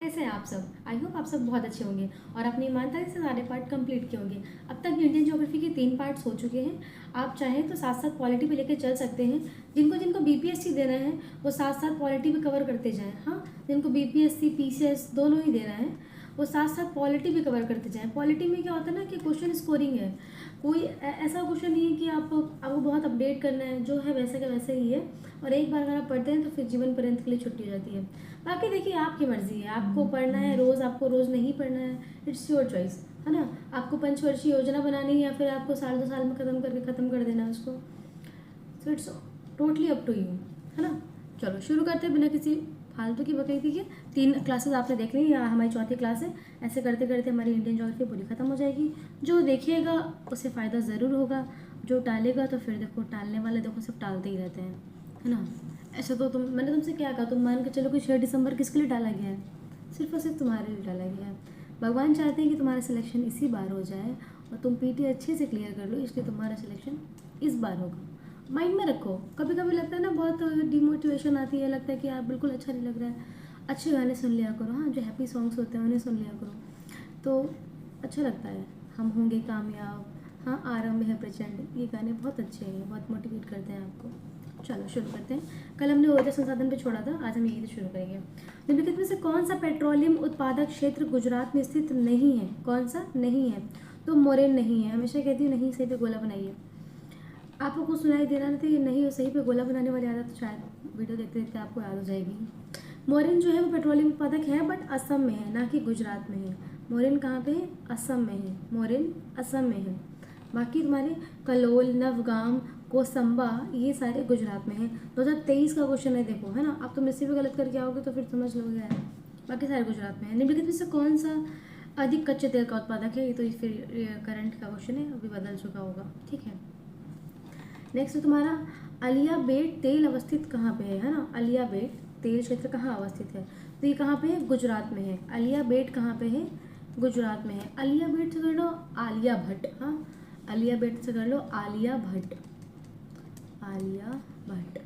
कैसे हैं आप सब। आई होप आप सब बहुत अच्छे होंगे और अपनी ईमानदारी से सारे पार्ट कंप्लीट किए होंगे। अब तक इंडियन ज्योग्राफी के 3 पार्ट्स हो चुके हैं। आप चाहें तो साथ साथ पॉलिटी भी लेके चल सकते हैं। जिनको जिनको बीपीएससी देना है वो साथ साथ पॉलिटी भी कवर करते जाएं। हाँ, जिनको बीपीएससी पीसीएस दोनों ही देना है वो साथ साथ पॉलिटी भी कवर करते जाएं। पॉलिटी में क्या होता है ना कि क्वेश्चन स्कोरिंग है। कोई ऐसा क्वेश्चन नहीं है कि आपको बहुत अपडेट करना है, जो है वैसे का वैसे ही है। और एक बार अगर आप पढ़ते हैं तो फिर जीवन पर्यंत के लिए छुट्टी हो जाती है। बाकी देखिए आपकी मर्जी है, आपको पढ़ना है रोज़, आपको रोज़ नहीं पढ़ना है, इट्स योर चॉइस, है ना। आपको पंचवर्षीय योजना बनानी है या फिर आपको साल 2 साल में ख़त्म कर देना है उसको। So it's totally up to you, है ना। चलो शुरू करते हैं बिना किसी फालतू की बकैती के। 3 क्लासेस आपने देख ली, या हमारी चौथी क्लास है। ऐसे करते करते हमारी इंडियन ज्योग्राफी पूरी ख़त्म हो जाएगी। जो देखिएगा उसे फ़ायदा ज़रूर होगा, जो टालेगा तो फिर देखो टालने वाले देखो सब टालते ही रहते हैं, है ना। ऐसे तो मैंने तुमसे क्या कहा, तुम मान के चलो कि 6 दिसंबर किसके लिए डाला गया है, सिर्फ और सिर्फ तुम्हारे लिए डाला गया है। भगवान चाहते हैं कि तुम्हारा सिलेक्शन इसी बार हो जाए और तुम पीटी अच्छे से क्लियर कर लो, इसलिए तुम्हारा सिलेक्शन इस बार होगा। माइंड में रखो। कभी कभी लगता है ना बहुत डिमोटिवेशन आती है, लगता है कि यार बिल्कुल अच्छा नहीं लग रहा है। अच्छे गाने सुन लिया करो, हाँ, जो हैप्पी सॉन्ग्स होते हैं उन्हें सुन लिया करो तो अच्छा लगता है। हम होंगे कामयाब, हाँ आरंभ है प्रचंड, ये गाने बहुत अच्छे हैं, बहुत मोटिवेट करते हैं आपको। चलो शुरू करते हैं। कल हमने ऊर्जा संसाधन पे छोड़ा था, आज हम यही से शुरू करेंगे। निम्नलिखित में से कौन सा पेट्रोलियम उत्पादक क्षेत्र गुजरात में स्थित नहीं है? कौन सा नहीं है? तो मोरेन नहीं है। हमेशा कहती हूँ नहीं, सही पे गोला बनाइए। आपको कुछ सुनाई दे रहा नहीं था, नहीं हो सही पे गोला बनाने वाली आदत, तो शायद वीडियो देखते देखते आपको याद हो जाएगी। मोरिन जो है वो पेट्रोलियम उत्पादक है, बट असम में है, ना कि गुजरात में है। मोरिन कहाँ पे है? असम में है। मोरिन असम में है। बाकी तुम्हारे कलोल, नवगाम, कोसंबा ये सारे गुजरात में हैं। 2023 का क्वेश्चन है, देखो, है ना। आप तुम इससे भी गलत करके आओगे तो फिर समझ लोगे यार। बाकी सारे गुजरात में है। निम्नलिखित में से कौन सा अधिक कच्चे तेल का उत्पादक है? ये तो फिर करंट का क्वेश्चन है, अभी बदल चुका होगा, ठीक है। नेक्स्ट है तुम्हारा अलिया बेट तेल अवस्थित कहाँ पे है ना। अलिया बेट तेल क्षेत्र कहाँ अवस्थित है? तो ये कहाँ पे है? गुजरात में है। अलिया बेट कहाँ पे है? गुजरात में है। अलिया बेट से कर लो आलिया भट्ट, हाँ, अलिया बेट से कर लो आलिया भट्ट। आलिया भट्ट,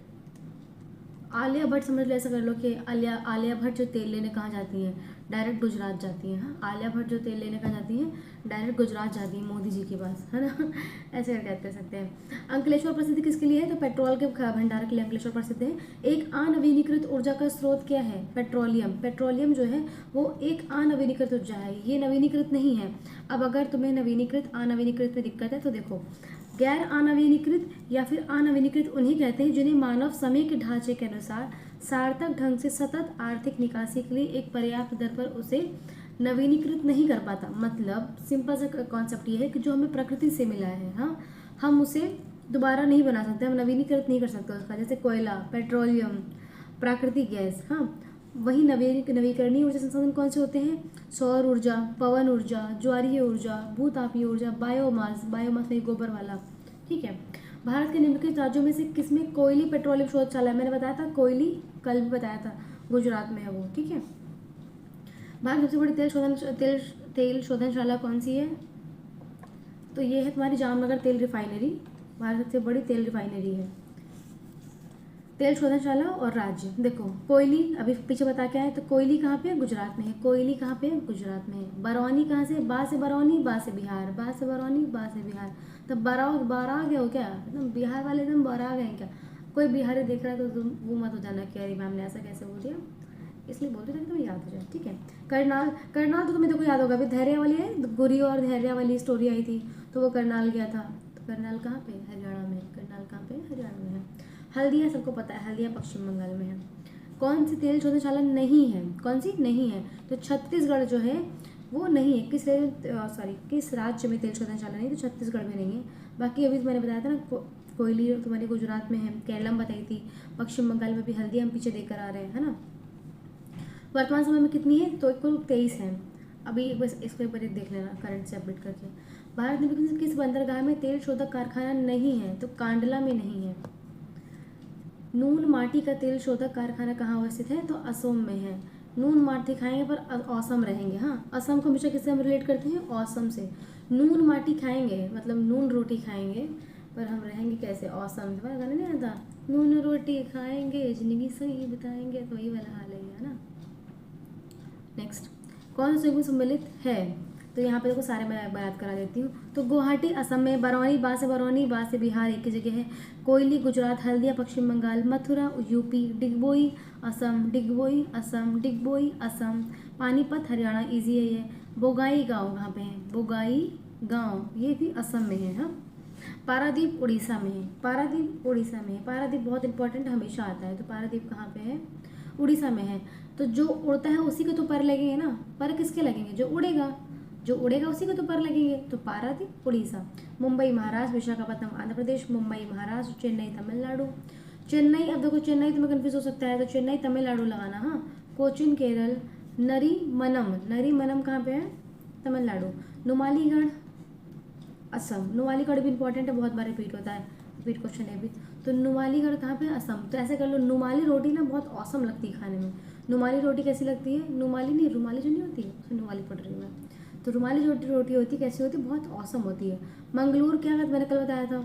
आलिया भट्ट समझ लो, ऐसा कर लो कि आलिया आलिया भट्ट जो तेल लेने कहाँ जाती हैं? डायरेक्ट गुजरात जाती हैं। हाँ, आलिया भट्ट जो तेल लेने कहाँ जाती हैं? डायरेक्ट गुजरात जाती हैं, मोदी जी के पास, है ना। ऐसे करके याद कर सकते हैं। अंकलेश्वर प्रसिद्ध किसके लिए है? तो पेट्रोल के भंडार के लिए अंकलेश्वर प्रसिद्ध है। एक अनवीनीकृत ऊर्जा का स्रोत क्या है? पेट्रोलियम। पेट्रोलियम जो है वो एक अनवीनीकृत ऊर्जा है, ये नवीनीकृत नहीं है। अब अगर तुम्हें नवीनीकृत अनवीनीकृत में दिक्कत है तो देखो, गैर अनवीनीकृत या फिर अनवीनीकृत उन्हें कहते हैं जिन्हें मानव समय के ढांचे के अनुसार सार्थक ढंग से सतत आर्थिक निकासी के लिए एक पर्याप्त दर पर उसे नवीनीकृत नहीं कर पाता। मतलब सिंपल सा कॉन्सेप्ट ये है कि जो हमें प्रकृति से मिला है, हाँ, हम उसे दोबारा नहीं बना सकते, हम नवीनीकृत नहीं कर सकते उसका। जैसे कोयला, पेट्रोलियम, प्राकृतिक गैस, हाँ, वही नवीकरणीय ऊर्जा संसाधन कौन से होते हैं? सौर ऊर्जा, पवन ऊर्जा, ज्वारीय ऊर्जा, भूतापीय ऊर्जा, बायोमास, बायोमास नहीं गोबर वाला, ठीक है। भारत के निम्नलिखित राज्यों में से किसमें कोयली पेट्रोलियम शोधशाला है? मैंने बताया था कोयली, कल भी बताया था, गुजरात में है वो, ठीक है। भारत की सबसे बड़ी तेल शोधनशाला कौन सी है? तो ये है तुम्हारी जामनगर तेल रिफाइनरी, भारत सबसे बड़ी तेल रिफाइनरी है। तेल शोधनशाला और राज्य देखो, कोयली अभी पीछे बता के आए, तो कोयली कहाँ पे है? गुजरात में है। कोयली कहाँ पे है? गुजरात में है। बरौनी कहाँ से? बा से बरौनी, बा से बिहार, बा से बरौनी, बा से बिहार। तो बारा गए हो क्या? एकदम बिहार वाले एकदम बारा गए क्या? कोई बिहारी देख रहा है तो तुम वो मत हो जाना कि अरे मैम ने ऐसा कैसे बोल दिया, इसलिए बोलते थे कि तुम्हें याद हो जाए, ठीक है। करनाल, करनाल तो तुम्हें देखो याद होगा, अभी धैर्य वाली है, गुरी और धैर्य वाली स्टोरी आई थी, तो वो करनाल गया था। तो करनाल कहाँ पे? हरियाणा में। करनाल कहाँ पे? हरियाणा में है। हल्दिया सबको पता है, हल्दिया पश्चिम बंगाल में है। कौन सी तेल शोधनशाला नहीं है? कौन सी नहीं है? तो छत्तीसगढ़ जो है वो नहीं है। किस राज्य में तेल शोधनशाला नहीं? तो छत्तीसगढ़ में नहीं है। बाकी अभी मैंने बताया था ना, कोयली तुम्हारी गुजरात में है, केरलम बताई थी, पश्चिम बंगाल में भी हल्दिया हम पीछे देकर आ रहे हैं, है ना। वर्तमान समय में कितनी है? तो कुल 23 है। अभी बस इसको एक बार देख लेना करंट से अपडेट करके। भारत में किस बंदरगाह में तेल शोधक कारखाना नहीं है? तो कांडला में नहीं है। नून माटी का तेल शोधक कारखाना कहाँ अवस्थित है? तो असम में है। नून माटी खाएंगे पर औसम रहेंगे, हाँ, असम को हमेशा किससे हम रिलेट करते हैं? औसम से। नून माटी खाएंगे मतलब नून रोटी खाएंगे, पर हम रहेंगे कैसे? औसम। तुम्हारा गाना नहीं आता, नून रोटी खाएंगे जिंदगी सही बिताएंगे, तो वही वाला हाल है ना। नेक्स्ट, कौन सा स्वीप में सम्मिलित है? तो यहाँ पे देखो सारे मैं याद करा देती हूँ। तो गुवाहाटी असम में, बरौनी बा से बिहार एक ही जगह है, कोयली गुजरात, हल्दिया पश्चिम बंगाल, मथुरा यूपी, डिगबोई असम, पानीपत हरियाणा, इजी है ये। बोगाई गाँव कहाँ पे है? बोगाई गाँव ये भी असम में है। हाँ, पारादीप उड़ीसा में है, पारादीप बहुत इंपॉर्टेंट हमेशा आता है। तो पारादीप कहाँ पे है? उड़ीसा में है। तो जो उड़ता है उसी के तो पर लगेंगे ना, पर किसके लगेंगे? जो उड़ेगा उसी को तो पर लगेंगे। तो पारादीप उड़ीसा। मुंबई महाराष्ट्र, विशाखापट्टनम आंध्र प्रदेश, मुंबई महाराष्ट्र, चेन्नई तमिलनाडु। चेन्नई, अब देखो चेन्नई तो मैं कंफ्यूज हो सकता है, तो चेन्नई तमिलनाडु लगाना। हाँ, कोचिन केरल, नरीमनम कहाँ पे है? तमिलनाडु। नुमालीगढ़ असम, नुमालीगढ़ भी इंपॉर्टेंट है, बहुत बार रिपीट होता है, रिपीट क्वेश्चन है भी। तो नुमालीगढ़ कहाँ पे? असम। तो ऐसे कर लो, नुमाली रोटी ना बहुत औसम लगती है खाने में। नुमाली रोटी कैसी लगती है? नुमाली नहीं, रुमाली जो नहीं होती है उसमें नुमाली पड़ रही है मैं। तो रुमाली रोटी होती है, कैसी होती है? बहुत औसम होती है। मंगलूर क्या है? मैंने कल बताया था,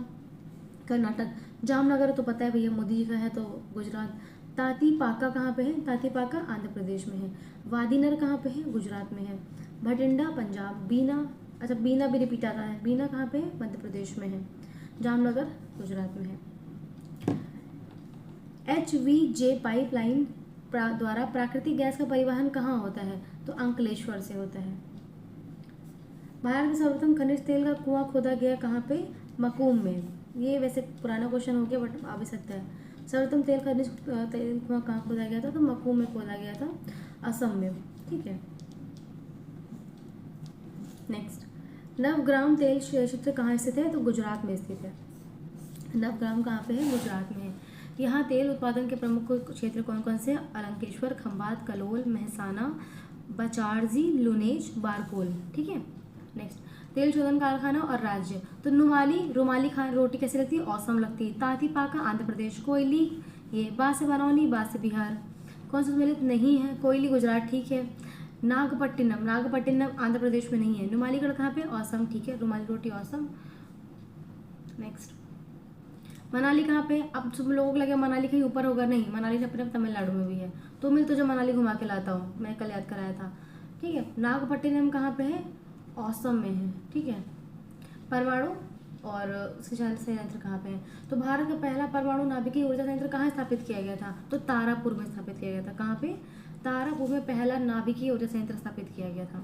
कर्नाटक। जामनगर तो पता है भैया मोदी जी का है, तो गुजरात। तातीपाका कहाँ पे है? तातीपाका आंध्र प्रदेश में है। वादीनर कहाँ पे है? गुजरात में है। भटिंडा पंजाब। बीना, अच्छा बीना भी रिपीट आता है, बीना कहाँ पे है? मध्य प्रदेश में है। जामनगर गुजरात में है। HVJ पाइपलाइन द्वारा प्राकृतिक गैस का परिवहन कहाँ होता है? तो अंकलेश्वर से होता है। भारत में सर्वप्रथम खनिज तेल का कुआं खोदा गया कहाँ पे? मकूम में। ये वैसे पुराना क्वेश्चन हो गया बट आ भी सकता है। सर्वप्रथम खनिज तेल कुआं कहाँ खोदा गया था? तो मकूम में खोदा गया था, असम में। ठीक है, नेक्स्ट, नवग्राम तेल क्षेत्र कहाँ स्थित है? तो गुजरात में स्थित है। नवग्राम कहाँ पे है? गुजरात में है। यहाँ तेल उत्पादन के प्रमुख क्षेत्र कौन कौन से? अलंकेश्वर, खंभात, कलोल, महसाना, बचारजी, लुनेज, बारकोल। ठीक है, नेक्स्ट, तेल शोधन कारखाना और राज्य। तो रुमाली रोटी कैसी लगती है? औसम लगती है। तातीपाका आंध्र प्रदेश, कोयली ये बा से बरौनी, बा से बिहार। कौन सा सम्मिलित नहीं है? कोयली गुजरात, ठीक है। नागपट्टिनम आंध्र प्रदेश में नहीं है। नुमालीगढ़ कहाँ पे? असम, ठीक है, रुमाली रोटी असम। नेक्स्ट, मनाली कहाँ पे? अब सब लोगों को लगे मनाली कहीं ऊपर होगा, नहीं, मनाली अपने तमिलनाडु में भी है। तो मैं तुझे मनाली घुमा के लाता हूँ, मैं कल याद कराया था। ठीक है, नागपट्टिनम कहाँ पे है? असम में है। ठीक है, परमाणु और उसके संयंत्र कहाँ पे है? तो भारत का पहला परमाणु नाभिकीय ऊर्जा संयंत्र कहाँ स्थापित किया गया था? तो तारापुर में स्थापित किया गया था। कहाँ पे? तारापुर में पहला नाभिकीय ऊर्जा संयंत्र स्थापित किया गया था।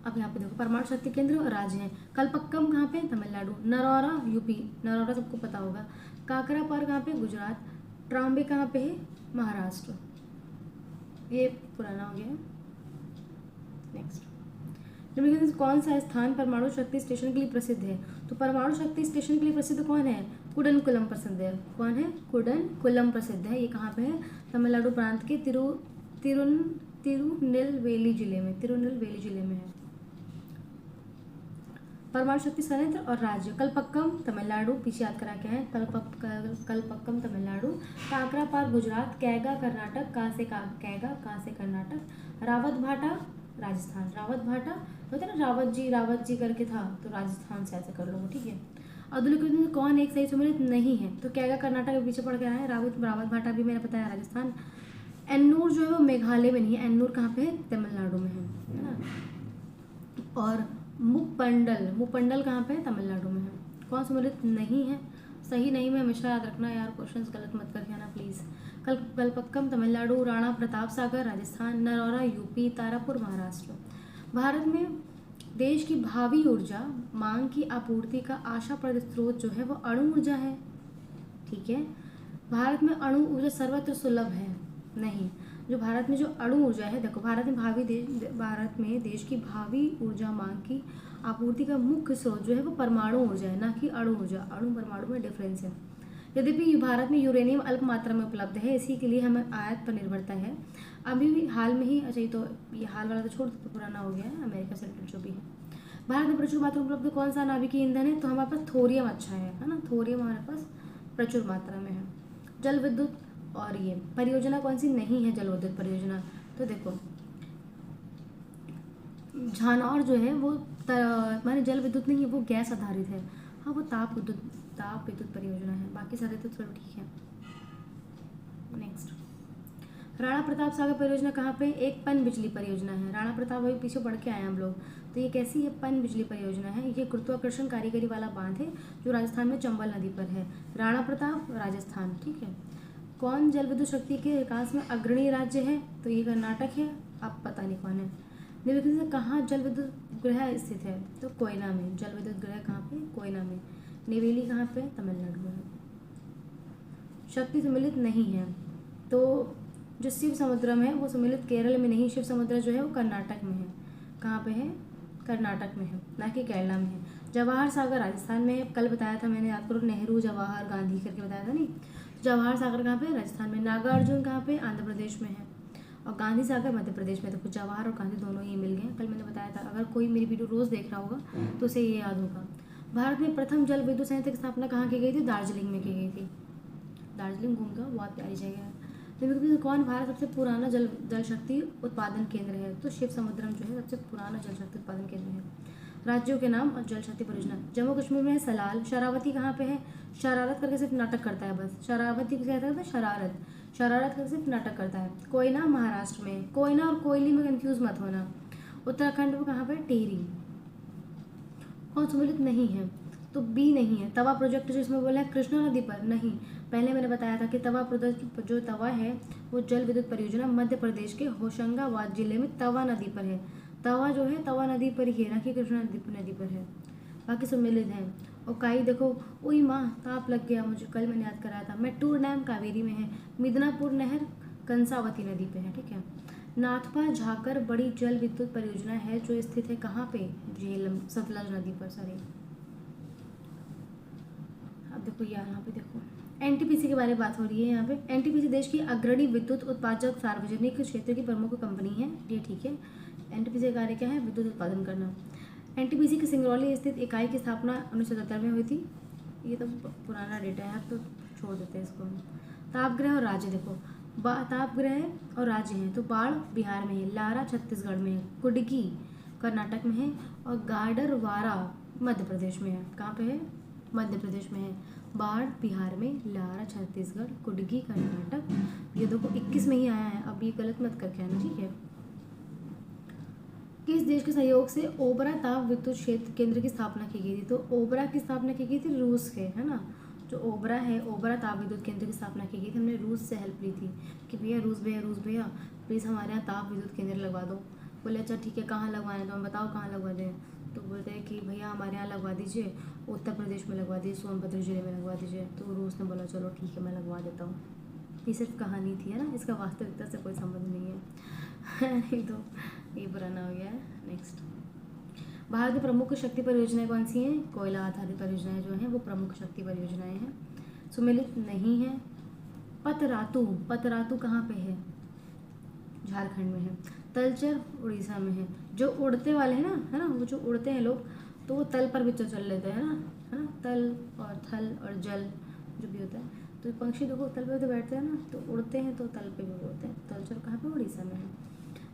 अब यहाँ पे देखो परमाणु शक्ति केंद्र और राज्य हैं। कलपक्कम कहाँ पे? तमिलनाडु। नरौरा यूपी, नरौरा सबको पता होगा। काकरापार कहाँ पे? गुजरात। ट्राम्बे कहाँ पे है? महाराष्ट्र। ये पुराना हो गया। नेक्स्ट, निम्नलिखित में कौन सा स्थान परमाणु शक्ति स्टेशन के लिए प्रसिद्ध है? तो परमाणु शक्ति स्टेशन के लिए प्रसिद्ध कौन है? कुडनकुलम प्रसिद्ध है। कौन है? कुडनकुलम प्रसिद्ध है। ये कहाँ पे है? तमिलनाडु प्रांत के तिरुनेलवेली जिले में है। परमाणु शक्ति संयंत्र और राज्य। कलपक्कम तमिलनाडु, पीछे याद करा क्या है? कलपक्कम तमिलनाडु। काकरापार गुजरात। कैगा कर्नाटक, कैगा कर्नाटक। रावत भाटा राजस्थान। रावत भाटा होता है ना, रावत जी करके था, तो राजस्थान से ऐसे कर लो। ठीक है, अधुनिक में कौन एक सही सम्मिलित नहीं है? तो कैगा कर्नाटक के पीछे पड़ गया है। रावत भाटा भी मैंने बताया राजस्थान। एन्नूर जो है वो मेघालय में नहीं है। एन्नूर कहाँ पे है? तमिलनाडु में है ना। और मुपंडल कहाँ पे है? तमिलनाडु में है। कौन सम्मिलित नहीं है? सही नहीं में हमेशा याद रखना यार, क्वेश्चंस गलत मत करके आना प्लीज़। कलपक्कम तमिलनाडु, राणा प्रताप सागर राजस्थान, नरौरा यूपी, तारापुर महाराष्ट्र। भारत में देश की भावी ऊर्जा मांग की आपूर्ति का आशाप्रद स्रोत जो है वो अणु ऊर्जा है। ठीक है, भारत में अणु ऊर्जा सर्वत्र सुलभ है नहीं। जो भारत में जो अणु ऊर्जा है, देखो भारत में देश की भावी ऊर्जा मांग की आपूर्ति का मुख्य स्रोत जो है वो परमाणु ऊर्जा है, ना कि अणु ऊर्जा। अणु परमाणु में डिफरेंस है। यद्यपि भारत में यूरेनियम अल्प मात्रा में उपलब्ध है, इसी के लिए हमें आयात पर निर्भरता है। अभी भी हाल में ही, अच्छा ये हाल वाला तो छोड़, तो पुराना हो गया है, अमेरिका से जो भी है। भारत में प्रचुर मात्रा में उपलब्ध कौन सा नाभिकीय ईंधन है? तो हमारे पास थोरियम अच्छा है ना, थोरियम हमारे पास प्रचुर मात्रा में है। जल विद्युत और ये परियोजना कौन सी नहीं है? जल विद्युत परियोजना। तो देखो झानौर जो है वो हमारे जल विद्युत नहीं है, वो गैस आधारित है। हाँ, वो ताप विद्युत परियोजना है, बाकी सारे तो चलो ठीक है। नेक्स्ट, राणा प्रताप सागर परियोजना कहाँ पे? एक पन बिजली परियोजना है। राणा प्रताप अभी पीछे पढ़ के आए हम लोग, तो ये कैसी है? पन बिजली परियोजना है। ये गुरुत्वाकर्षण कारीगरी वाला बांध है जो राजस्थान में चंबल नदी पर है। राणा प्रताप राजस्थान, ठीक है। कौन जल विद्युत शक्ति के विकास में अग्रणी राज्य है? तो ये कर्नाटक है। अब पता नहीं कौन है। निम्नलिखित में कहाँ जल विद्युत गृह स्थित है? तो कोयना में। जल विद्युत गृह कहाँ पे? कोयना में। नेवेली कहाँ पे? तमिलनाडु में। शक्ति सम्मिलित नहीं है, तो जो शिव समुद्रम है वो सम्मिलित केरल में नहीं, शिव समुद्र जो है वो कर्नाटक में है। कहाँ पे है? कर्नाटक में है, ना कि केरला में है। जवाहर सागर राजस्थान में है। कल बताया था मैंने, याद करो, नेहरू जवाहर गांधी करके बताया था नहीं। जवाहर सागर कहाँ पे? राजस्थान में। नागार्जुन कहाँ पे? आंध्र प्रदेश में है। और गांधी सागर मध्य प्रदेश में। तो जवाहर और गांधी दोनों ही मिल गए। कल मैंने बताया था, अगर कोई मेरी वीडियो रोज देख रहा होगा तो उसे ये याद होगा। भारत में प्रथम जल विद्युत संयंत्र की स्थापना कहाँ की गई थी? दार्जिलिंग में की गई थी। दार्जिलिंग घूमगा, बहुत प्यारी जगह है। निम्नलिखित में कौन भारत सबसे पुराना जल शक्ति उत्पादन केंद्र है? तो शिव समुद्रम जो है सबसे पुराना जल शक्ति उत्पादन केंद्र है। राज्यों के नाम और जल शक्ति परियोजना। जम्मू कश्मीर में है सलाल। शरावती कहाँ पे है? शरारत करके सिर्फ नाटक करता है बस। शरावती क्या कहता है? शरारत। शरारत करके सिर्फ नाटक करता है। कोयना महाराष्ट्र में। कोयना और कोयली में कंफ्यूज मत होना। उत्तराखंड में कहाँ पे? टिहरी। कौन सम्मिलित नहीं है? तो बी नहीं है। तवा प्रोजेक्ट जो इसमें बोला है कृष्णा नदी पर, नहीं। पहले मैंने बताया था कि तवा प्रोजेक्ट जो तवा है वो जल विद्युत परियोजना मध्य प्रदेश के होशंगाबाद जिले में तवा नदी पर है। तवा जो है तवा नदी पर ही है, ना कि कृष्णा नदी पर है। बाकी सम्मिलित हैं। और काई देखो, उई माँ ताप लग गया मुझे, कल मैंने याद कराया था। मेट्टूर डैम कावेरी में है। मिदनापुर नहर कंसावती नदी पे है, ठीक है। नाथपा झाकर बड़ी जल विद्युत परियोजना है जो स्थित है कहाँ पे? झेलम, सतलज नदी पर, सॉरी। अब देखो यहाँ पे देखो, एनटीपीसी के बारे में बात हो रही है यहाँ पे। एनटीपीसी देश की अग्रणी विद्युत उत्पादक सार्वजनिक क्षेत्र की प्रमुख कंपनी है, ये ठीक है। एनटीपीसी का कार्य क्या है? विद्युत उत्पादन करना। एनटीपीसी की सिंगरौली स्थित इकाई की स्थापना 1977 में हुई थी। ये तो पुराना डेटा है, अब तो छोड़ देते हैं इसको। तापगृह और राज्य देखो, तापगृह और राज्य हैं तो बाढ़ बिहार में है, लारा छत्तीसगढ़ में है, कुडकी कर्नाटक में है और गाडरवारा मध्य प्रदेश में है। कहाँ पे है? मध्य प्रदेश में है। बाढ़ बिहार में, लारा छत्तीसगढ़, कुडकी कर्नाटक। ये देखो 21 में ही आया है, अब ये गलत मत करके आना, ठीक है। किस देश के सहयोग से ओबरा ताप विद्युत क्षेत्र केंद्र की स्थापना की गई थी? तो ओबरा की स्थापना की गई थी रूस के, है ना। जो ओबरा है, ओबरा ताप विद्युत केंद्र की स्थापना की गई थी, हमने रूस से हेल्प ली थी कि भैया रूस भैया प्लीज़ हमारे यहाँ ताप विद्युत केंद्र लगवा दो। बोले अच्छा ठीक है, कहाँ लगवाना है? तो हम बताओ कहाँ लगवा दें। तो बोलते हैं कि भैया हमारे यहाँ लगवा दीजिए, उत्तर प्रदेश में लगवा दीजिए, सोनभद्र जिले में लगवा दीजिए। तो रूस ने बोला चलो ठीक है, मैं लगवा देता हूँ। ये सिर्फ कहानी थी, है ना, इसका वास्तविकता से कोई संबंध नहीं है। नहीं तो ये पुराना हो गया है। नेक्स्ट, भारत की प्रमुख शक्ति परियोजनाएं कौन सी हैं? कोयला आधारित परियोजनाएं जो हैं वो प्रमुख शक्ति परियोजनाएं हैं। सुमेलित नहीं है। पतरातू कहाँ पे है? झारखंड में है। तलचर उड़ीसा में है। जो उड़ते वाले हैं ना, है ना, वो जो उड़ते हैं लोग, तो वो तल पर भी तो चल लेते हैं ना, है ना। तल और थल और जल जो भी होता है, तो पंक्षी देखो तल पे तो बैठते हैं ना, तो उड़ते हैं तो तल पे भी उड़ते हैं। तलचर कहाँ पे? उड़ीसा में है।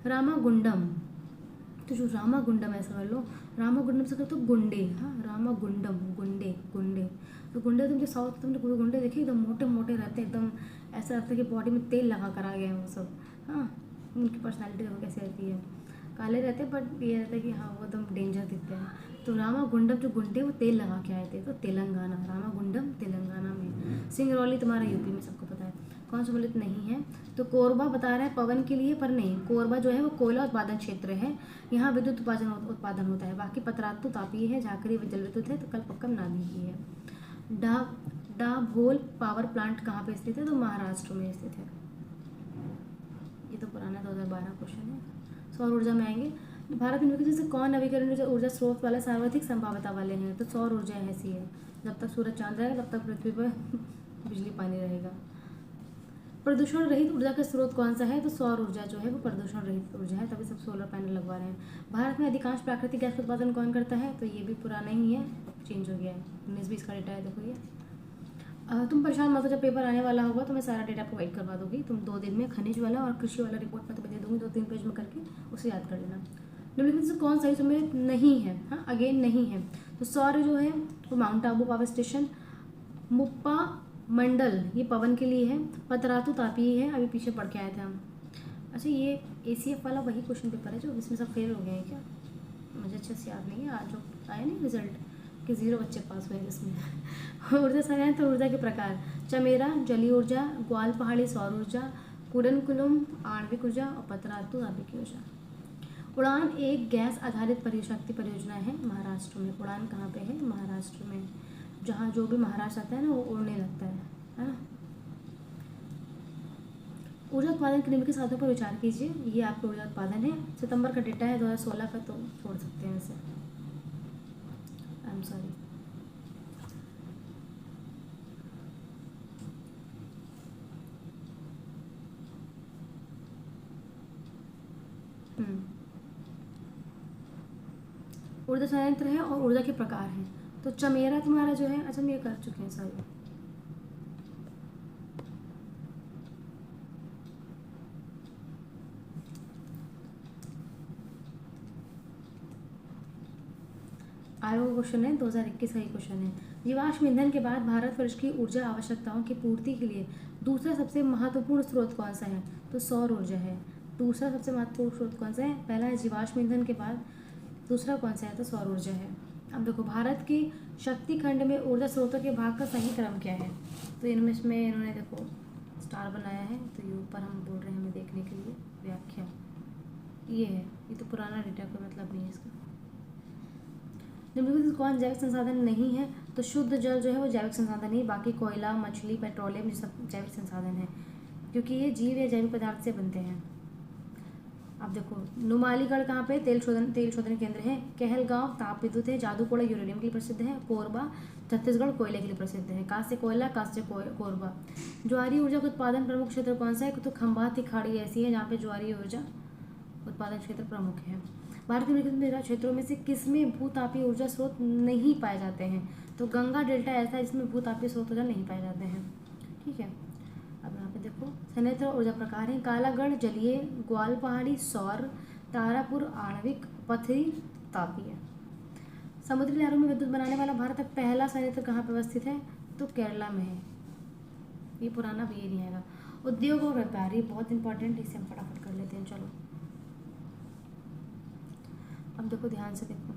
रामागुंडम, तो जो रामागुंडम ऐसा कर लो, रामागुंडम से कर तो गुंडे, हाँ रामागुंडम, गुंडे गुंडे। तो गुंडे तुम जो साउथ तुमने कोई गुंडे देखे, एकदम मोटे मोटे रहते हैं, एकदम ऐसा लगता है कि बॉडी में तेल लगा कर आ गए हैं वो सब। हाँ, उनकी पर्सनैलिटी देखो कैसी रहती है, काले रहते हैं बट ये रहता है कि हाँ वो एकदम डेंजर दिखते हैं। तो रामागुंडम जो गुंडे वो तेल लगा के आए थे, तो तेलंगाना, रामागुंडम तेलंगाना में। सिंगरौली तुम्हारा यूपी में, सबको पता है। कौन सम्मिलित नहीं है? तो कोरबा बता रहा है पवन के लिए, पर नहीं, कोरबा जो है वो कोयला उत्पादन क्षेत्र है, यहाँ विद्युत उत्पादन होता है। बाकी पतरातू तापीय है, झाकरी जल विद्युत है, तो कलपक्कम नाभिकीय है। डाभोल पावर प्लांट कहाँ पे स्थित है? तो महाराष्ट्र में स्थित है। ये तो पुराना 2012 क्वेश्चन है। सौर ऊर्जा में आएंगे। भारत में जैसे कौन नवीकरणीय ऊर्जा स्रोत वाला सर्वाधिक संभाव्यता वाले हैं? तो सौर ऊर्जा ऐसी है, जब तक सूरज चांद रहेगा तब तक पृथ्वी पर बिजली पानी रहेगा। प्रदूषण रहित ऊर्जा का स्रोत कौन सा है? तो सौर ऊर्जा जो है वो प्रदूषण रहित ऊर्जा है, तभी सब सोलर पैनल लगवा रहे हैं। भारत में अधिकांश प्राकृतिक गैस का उत्पादन कौन करता है? तो ये भी पुराना ही है, चेंज हो गया है, 19-20 का डेटा है, देखो ये। तुम परेशान मत हो, जब पेपर आने वाला होगा तो मैं सारा डेटा प्रोवाइड करवा दूंगी। तुम 2 दिन में खनिज वाला और कृषि वाला रिपोर्ट मैं तुम्हें दे दूंगी, 2-3 पेज में करके, उसे याद कर लेना। निम्नलिखित से कौन सही सम्मिलित नहीं है? हाँ, अगेन नहीं है। तो सौर जो है वो mount Abu power station, Muppa मंडल ये पवन के लिए है, पतरातू तापीय है, अभी पीछे पढ़ के आए थे हम, अच्छा, ये ACF वाला वही क्वेश्चन पेपर है जो इसमें सब फेल हो गए हैं क्या? मुझे अच्छे से याद नहीं है, आज जो आया नहीं रिजल्ट कि 0 बच्चे पास हुए हैं जिसमें। ऊर्जा संयंत्र, ऊर्जा के प्रकार: चमेरा जलीय ऊर्जा, ग्वाल पहाड़ी सौर ऊर्जा, कुडनकुलम आणविक ऊर्जा और पतरातु नाभिकीय ऊर्जा। उड़ान एक गैस आधारित शक्ति परियोजना है महाराष्ट्र में। उड़ान कहाँ पे है? महाराष्ट्र में। जहाँ जो भी महाराष्ट्र आता है ना वो उड़ने लगता है ना। ऊर्जा उत्पादन के निम्न के साधनों पर विचार कीजिए। ये आपका ऊर्जा उत्पादन है, सितंबर का डेटा है 2016 का, तो छोड़ सकते हैं इसे, आई एम सॉरी। ऊर्जा संयंत्र है और ऊर्जा के प्रकार हैं। तो चमेरा तुम्हारा जो है, अच्छा हम ये कर चुके हैं सारे। आयोग का क्वेश्चन है, 2021 का ही क्वेश्चन है। जीवाश्म ईंधन के बाद भारत वर्ष की ऊर्जा आवश्यकताओं की पूर्ति के लिए दूसरा सबसे महत्वपूर्ण स्रोत कौन सा है? तो सौर ऊर्जा है। दूसरा सबसे महत्वपूर्ण स्रोत कौन सा है? पहला है जीवाश्म ईंधन के बाद दूसरा कौन सा है? तो सौर ऊर्जा है। अब देखो, भारत की शक्ति खंड में ऊर्जा स्रोतों के भाग का सही क्रम क्या है? तो इनमें इन्होंने देखो स्टार बनाया है, तो ये ऊपर हम बोल रहे हैं हमें देखने के लिए व्याख्या ये है। ये तो पुराना डेटा, कोई मतलब नहीं है इसका। निम्नलिखित कौन जैविक संसाधन नहीं है? तो शुद्ध जल जो है वो जैविक संसाधन नहीं, बाकी कोयला, मछली, पेट्रोलियम ये सब जैविक संसाधन है, क्योंकि ये जीव या जैविक पदार्थ से बनते हैं। अब देखो, नुमालीगढ़ कहाँ पे? तेल शोधन केंद्र है। कहलगांव ताप विद्युत है। जादूकोड़ा यूरेनियम के लिए प्रसिद्ध है। कोरबा छत्तीसगढ़ कोयले के लिए प्रसिद्ध है। कांस्य कोयला, कांस्य कोरबा। ज्वारी ऊर्जा का उत्पादन प्रमुख क्षेत्र कौन सा है? तो खंभात की खाड़ी ऐसी है जहाँ पे ज्वारी ऊर्जा उत्पादन क्षेत्र प्रमुख है। भारत के निम्नलिखित क्षेत्रों में से किसमें भूतापीय ऊर्जा स्रोत नहीं पाए जाते हैं? तो गंगा डेल्टा ऐसा है जिसमें भूतापीय स्रोत ऊर्जा नहीं पाए जाते हैं। ठीक है, अब यहाँ पे देखो संयंत्र ऊर्जा प्रकार है। कालागढ़ जलीय, ग्वाल पहाड़ी सौर, तारापुर आणविक, पथरी तापीय। समुद्री लहरों में विद्युत बनाने वाला भारत का पहला संयंत्र कहाँ पर अवस्थित है? तो केरला में है। ये पुराना भी ये नहीं आएगा। उद्योग और व्यापार, ये बहुत इंपॉर्टेंट, इसे हम फटाफट कर लेते हैं। चलो अब देखो ध्यान से देखो,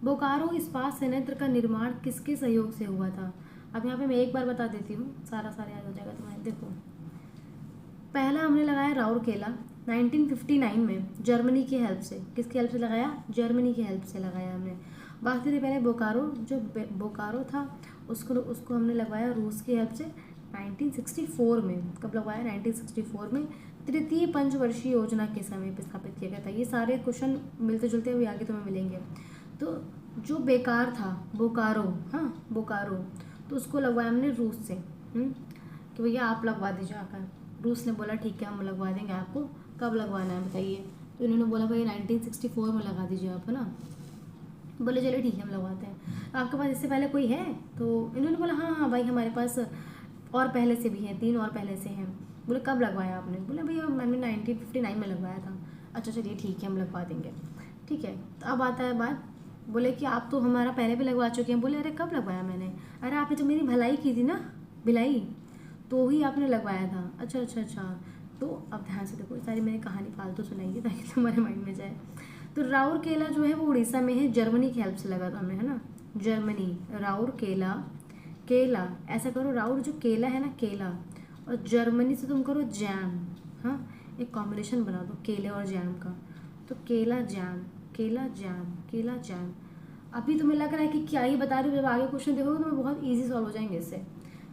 बोकारो इस्पात संयंत्र का निर्माण किसके सहयोग से हुआ था? अब यहाँ पे मैं एक बार बता देती हूँ, सारा याद हो जाएगा तुम्हें। देखो, पहला हमने लगाया राउरकेला 1959 में जर्मनी की हेल्प से। किसकी हेल्प से लगाया? जर्मनी की हेल्प से लगाया हमने। बात करें पहले बोकारो, जो बोकारो था उसको हमने लगवाया रूस की हेल्प से 1964 में। कब लगवाया? 1964 में। तृतीय पंचवर्षीय योजना के समय पर स्थापित किया गया था। ये सारे क्वेश्चन मिलते जुलते हुए आगे तुम्हें मिलेंगे। तो जो बेकार था बोकारो, हाँ बोकारो, तो उसको लगवाया हमने रूस से, कि भैया आप लगवा दीजिए आकर। रूस ने बोला ठीक है हम लगवा देंगे आपको। कब लगवाना है बताइए? तो इन्होंने बोला भाई 1964 में लगा दीजिए आप, है ना। बोले चलो ठीक है हम लगवाते हैं। आपके पास इससे पहले कोई है? तो इन्होंने बोला हाँ भाई हमारे पास और पहले से भी हैं, 3 और पहले से हैं। बोले कब लगवाया आपने? बोले भैया मैंने 1959 में लगवाया था। अच्छा चलिए ठीक है हम लगवा देंगे। ठीक है, तो अब आता है बात, बोले कि आप तो हमारा पहले भी लगवा चुके हैं। बोले अरे कब लगवाया मैंने? अरे आपने तो मेरी भलाई की थी ना, भिलाई, तो ही आपने लगवाया था। अच्छा। तो अब ध्यान से देखो, सारी मैंने कहानी फालतू सुनाई है ताकि तुम्हारे माइंड में जाए। तो राउरकेला जो है वो उड़ीसा में है, जर्मनी की हेल्प से लगा था हमने, है ना। जर्मनी, राउरकेला, केला, ऐसा करो राउर जो केला है ना, केला, और जर्मनी से तुम करो जैम, हाँ एक कॉम्बिनेशन बना दो केले और जैम का। तो केला जैम, केला जैम, केला जैम। अभी तुम्हें लग रहा है कि क्या ही बता रही हूँ, जब आगे क्वेश्चन देखोगे तुम्हें बहुत ईजी सॉल्व हो जाएंगे इससे।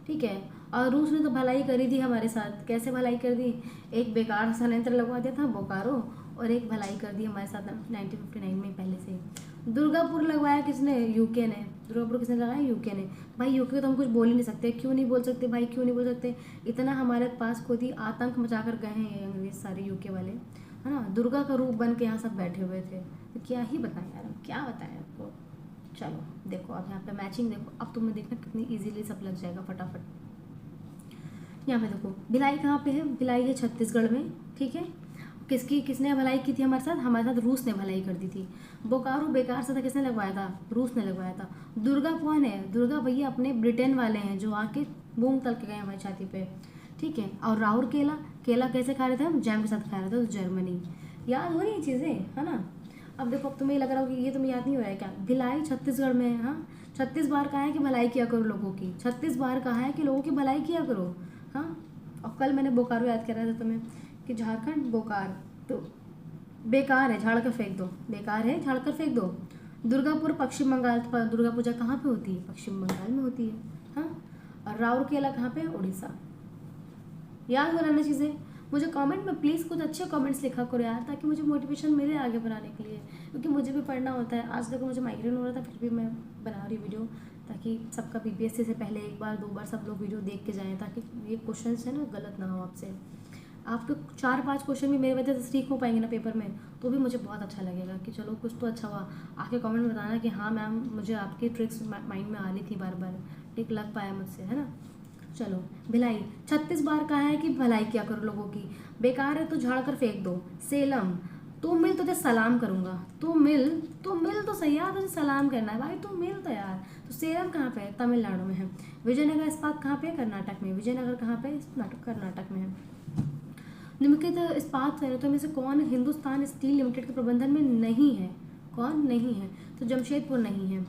ठीक है, और रूस ने तो भलाई करी थी हमारे साथ। कैसे भलाई कर दी? एक बेकार संयंत्र लगवा दिया था बोकारो, और एक भलाई कर दी हमारे साथ 1959 में पहले से। दुर्गापुर लगवाया किसने? यूके ने। दुर्गापुर किसने लगाया? यूके ने। भाई यूके तो हम कुछ बोल ही नहीं सकते। क्यों नहीं बोल सकते भाई, क्यों नहीं बोल सकते? इतना हमारे पास खुद ही आतंक मचा कर गए हैं ये अंग्रेज सारे यूके वाले, है ना। दुर्गा का रूप बन के यहाँ सब बैठे हुए थे। तो क्या ही बताएं यार, हम क्या बताएं आपको। चलो देखो अब यहाँ पे मैचिंग देखो, अब तुम्हें देखना कितनी इजीली सब लग जाएगा फटाफट। यहाँ पे देखो भिलाई कहाँ पे है? भिलाई है छत्तीसगढ़ में। ठीक है, किसने भलाई की थी हमारे साथ? हमारे साथ रूस ने भलाई कर दी थी। बोकारो बेकार से था, किसने लगवाया था? रूस ने लगवाया था। दुर्गा कौन है? दुर्गा भैया अपने ब्रिटेन वाले हैं जो आके बूम तल के गए हमारी छाती पे। ठीक है। और राउर केला, केला कैसे खा रहे थे हम, जैम के साथ खा रहे थे, तो जर्मनी। याद हो रही है चीज़ें, है ना। अब देखो, अब तुम्हें लग रहा हो कि ये तुम्हें याद नहीं हो रहा है क्या, भिलाई छत्तीसगढ़ में है। हाँ, 36 बार कहा है कि भलाई किया करो लोगों की, 36 बार कहा है कि लोगों की भलाई किया करो। हाँ, और कल मैंने बोकारो याद करा था तुम्हें कि झारखंड बोकार, तो बेकार है, झाड़ कर फेंक दो, बेकार है, झाड़ कर फेंक दो। दुर्गापुर पश्चिम बंगाल, तो दुर्गा पूजा कहाँ पे होती है, पश्चिम बंगाल में होती है। हाँ, और राउरकेला कहाँ पे है, उड़ीसा। याद हो रहना चीज़ें। मुझे कमेंट में प्लीज़ कुछ अच्छे कमेंट्स लिखा करो यार, ताकि मुझे मोटिवेशन मिले आगे बनाने के लिए, क्योंकि मुझे भी पढ़ना होता है। आज तक मुझे माइग्रेन हो रहा था, फिर भी मैं बना रही वीडियो, ताकि सबका बीपीएससी से पहले एक बार 2 बार सब लोग वीडियो देख के जाएँ, ताकि ये क्वेश्चन है ना गलत ना हो आपसे। आपके 4-5 क्वेश्चन भी मेरे वजह से ठीक हो पाएंगे ना पेपर में, तो भी मुझे बहुत अच्छा लगेगा कि चलो कुछ तो अच्छा हुआ। आके कमेंट में बताना कि हाँ मैम, मुझे आपकी ट्रिक्स माइंड में आ रही थी, बार बार ठीक लग पाया मुझसे, है ना। चलो, भिलाई 36 बार कहा है कि भलाई क्या करो लोगों की, बेकार है तो झाड़ कर फेंक दो। सेलम, तू मिल तुझे सलाम करूंगा, तू मिल तो सही यार, तुझे सलाम करना है भाई, तू मिल तो यार। तो सेलम कहाँ पे है, तमिलनाडु में है। विजयनगर इस्पात कहाँ पे है, कर्नाटक में। विजयनगर कहाँ पे है, कर्नाटक में है। निम्नलिखित इस्पात संयंत्रों में से कौन हिंदुस्तान स्टील लिमिटेड के प्रबंधन में नहीं है, कौन नहीं है, तो जमशेदपुर नहीं है।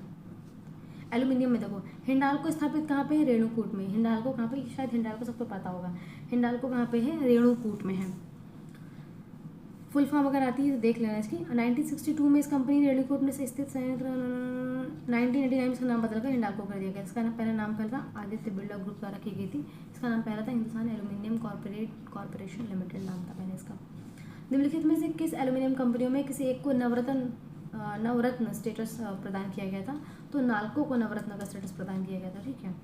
एल्यूमिनियम में देखो, हिंडाल्को स्थापित कहाँ पे है, रेणुकूट में। हिंडाल्को कहाँ पे, शायद हिंडाल्को सबको पता होगा, हिंडाल्को कहाँ पे है, रेणुकूट में है। फुल फॉर्म अगर आती है तो देख लेना इसकी। 1962 में इस कंपनी रेणुकूट में से स्थित संयंत्र, 1989 में इसका नाम बदलकर हिंडाल्को कर दिया गया। इसका पहला नाम था आदित्य बिरला ग्रुप द्वारा की गई थी। इसका नाम पहला था हिंदुस्तान एल्यूमिनियम कॉरपोरेशन लिमिटेड, नाम था पहले इसका। निम्नलिखित में से किस एल्यूमिनियम कंपनियों में किसी एक को नवरत्न स्टेटस प्रदान किया गया था, तो नाल्को को नवरत्न का स्टेटस प्रदान किया गया था। ठीक है,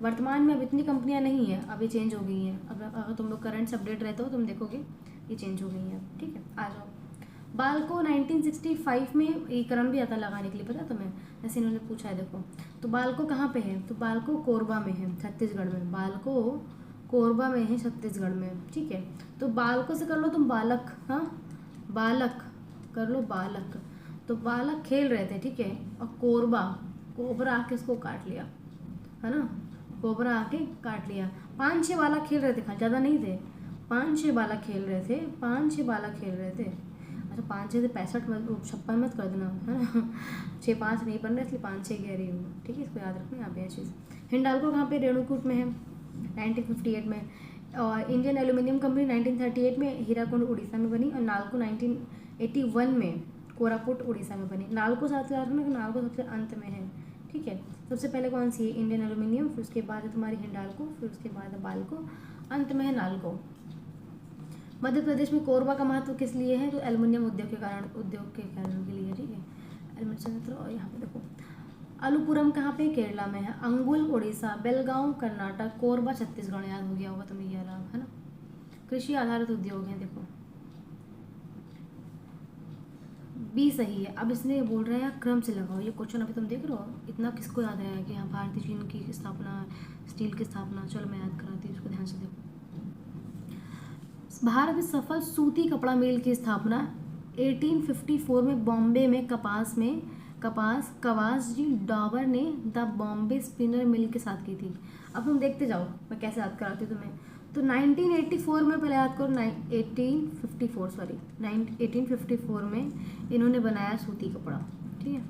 वर्तमान में अब इतनी कंपनियां नहीं है, अब ये चेंज हो गई हैं। अगर तुम लोग करंट से अपडेट रहते हो तुम देखोगे ये चेंज हो गई हैं। ठीक है, आ जाओ। बाल्को 1965 में ये क्रम भी आता लगाने के लिए, पता है तुम्हें, ऐसे इन्होंने पूछा है। देखो, तो बाल्को कहाँ पे है, तो बाल्को कोरबा में है, छत्तीसगढ़ में। बाल्को कोरबा में है, छत्तीसगढ़ में। ठीक है, तो बाल्को से कर लो तुम बालक, हाँ बालक कर लो, बालक। तो बालक खेल रहे थे, ठीक है, और कोबरा आके उसको काट लिया, है ना, कोबरा आके काट लिया। 5-6 बालक खेल रहे थे, ज़्यादा नहीं थे, 5-6 बालक खेल रहे थे, 5-6 बालक खेल रहे थे। अच्छा, 5-6 से 65 मत, 56 मत कर देना, है ना, 6-5 नहीं बन रहा, इसलिए 5-6 कह रही हूँ। ठीक है, इसको याद रखना यहाँ पे ये चीज़। हिंडाल्को कहाँ पे, रेणुकूट में है, 1958 में। और इंडियन एल्यूमिनियम कंपनी 1938 में हीराकुंड उड़ीसा में बनी, और नाल्को 1981 में कोरापुट उड़ीसा में बनी। नाल्को साथ याद रखना, नाल्को सबसे अंत में है। ठीक है, सबसे पहले कौन सी है, इंडियन एल्यूमिनियम, फिर उसके बाद है तुम्हारी हिंडाल्को, फिर उसके बाद है बाल्को, अंत में है नाल्को। मध्य प्रदेश में कोरबा का महत्व किस लिए है, तो एल्यूमिनियम उद्योग के कारण के लिए। ठीक है, एल्यूमिनियम। और यहाँ पे देखो, अलुपुरम कहाँ पे, केरला में है। अंगुल उड़ीसा, बेलगांव कर्नाटक, कोरबा छत्तीसगढ़। याद हो गया होगा तुम्हें ये नाम, है ना। कृषि आधारित उद्योग है। देखो बी सही है। अब इसने बोल रहे हैं क्रम से लगाओ, ये क्वेश्चन अभी तुम देख रहे हो, इतना किसको याद है कि हाँ भारतीय चीन की स्थापना, स्टील की स्थापना। चलो मैं याद कराती हूँ, इसको ध्यान से देखो। भारत में सफल सूती कपड़ा मिल की स्थापना 1854 में बॉम्बे में कवासजी डॉबर ने द बॉम्बे स्पिनर मिल के साथ की थी। अब तुम देखते जाओ मैं कैसे याद कराती हूँ तुम्हें। तो 1984 में, पहले याद करो, 1854 में इन्होंने बनाया सूती कपड़ा। ठीक है,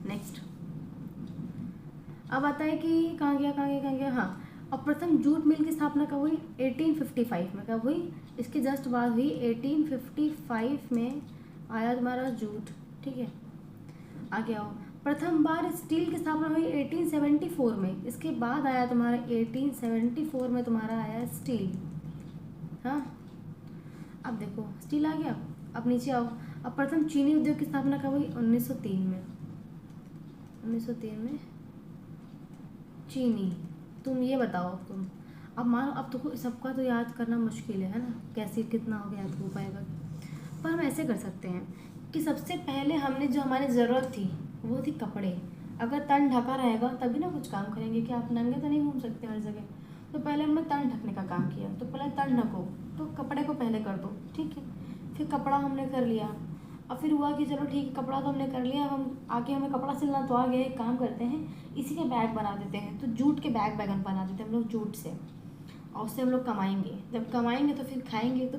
नेक्स्ट अब आता है कि कहाँ गया। हाँ, और प्रथम जूट मिल की स्थापना कब हुई, 1855 में। कब हुई, इसके जस्ट बाद हुई, 1855 में आया तुम्हारा जूट। ठीक है, आगे आओ। प्रथम बार स्टील की स्थापना हुई 1874 में, इसके बाद आया तुम्हारा 1874 में तुम्हारा आया स्टील। हाँ, अब देखो स्टील आ गया। अब नीचे आओ। अब प्रथम चीनी उद्योग की स्थापना कब हुई, 1903 में। 1903 में चीनी। तुम ये बताओ तुम, अब मानो अब तो सबका तो याद करना मुश्किल है ना, कैसे कितना हो याद हो पाएगा। पर हम ऐसे कर सकते हैं कि सबसे पहले हमने जो हमारी ज़रूरत थी वो थी कपड़े। अगर तन ढका रहेगा तभी ना कुछ काम करेंगे, कि आप नंगे तो नहीं घूम सकते हर जगह। तो पहले हमने तन ढकने का काम किया, तो पहले तन ढको, तो कपड़े को पहले कर दो। ठीक है, फिर कपड़ा हमने कर लिया। अब फिर हुआ कि चलो ठीक है, कपड़ा तो हमने कर लिया, अब हम आके हमें कपड़ा सिलना तो आ गया, एक काम करते हैं इसी के बैग बना देते हैं। तो जूट के बैग बैगन बना देते हैं हम लोग जूट से, और उससे हम लोग कमाएंगे। जब कमाएंगे तो फिर खाएंगे तो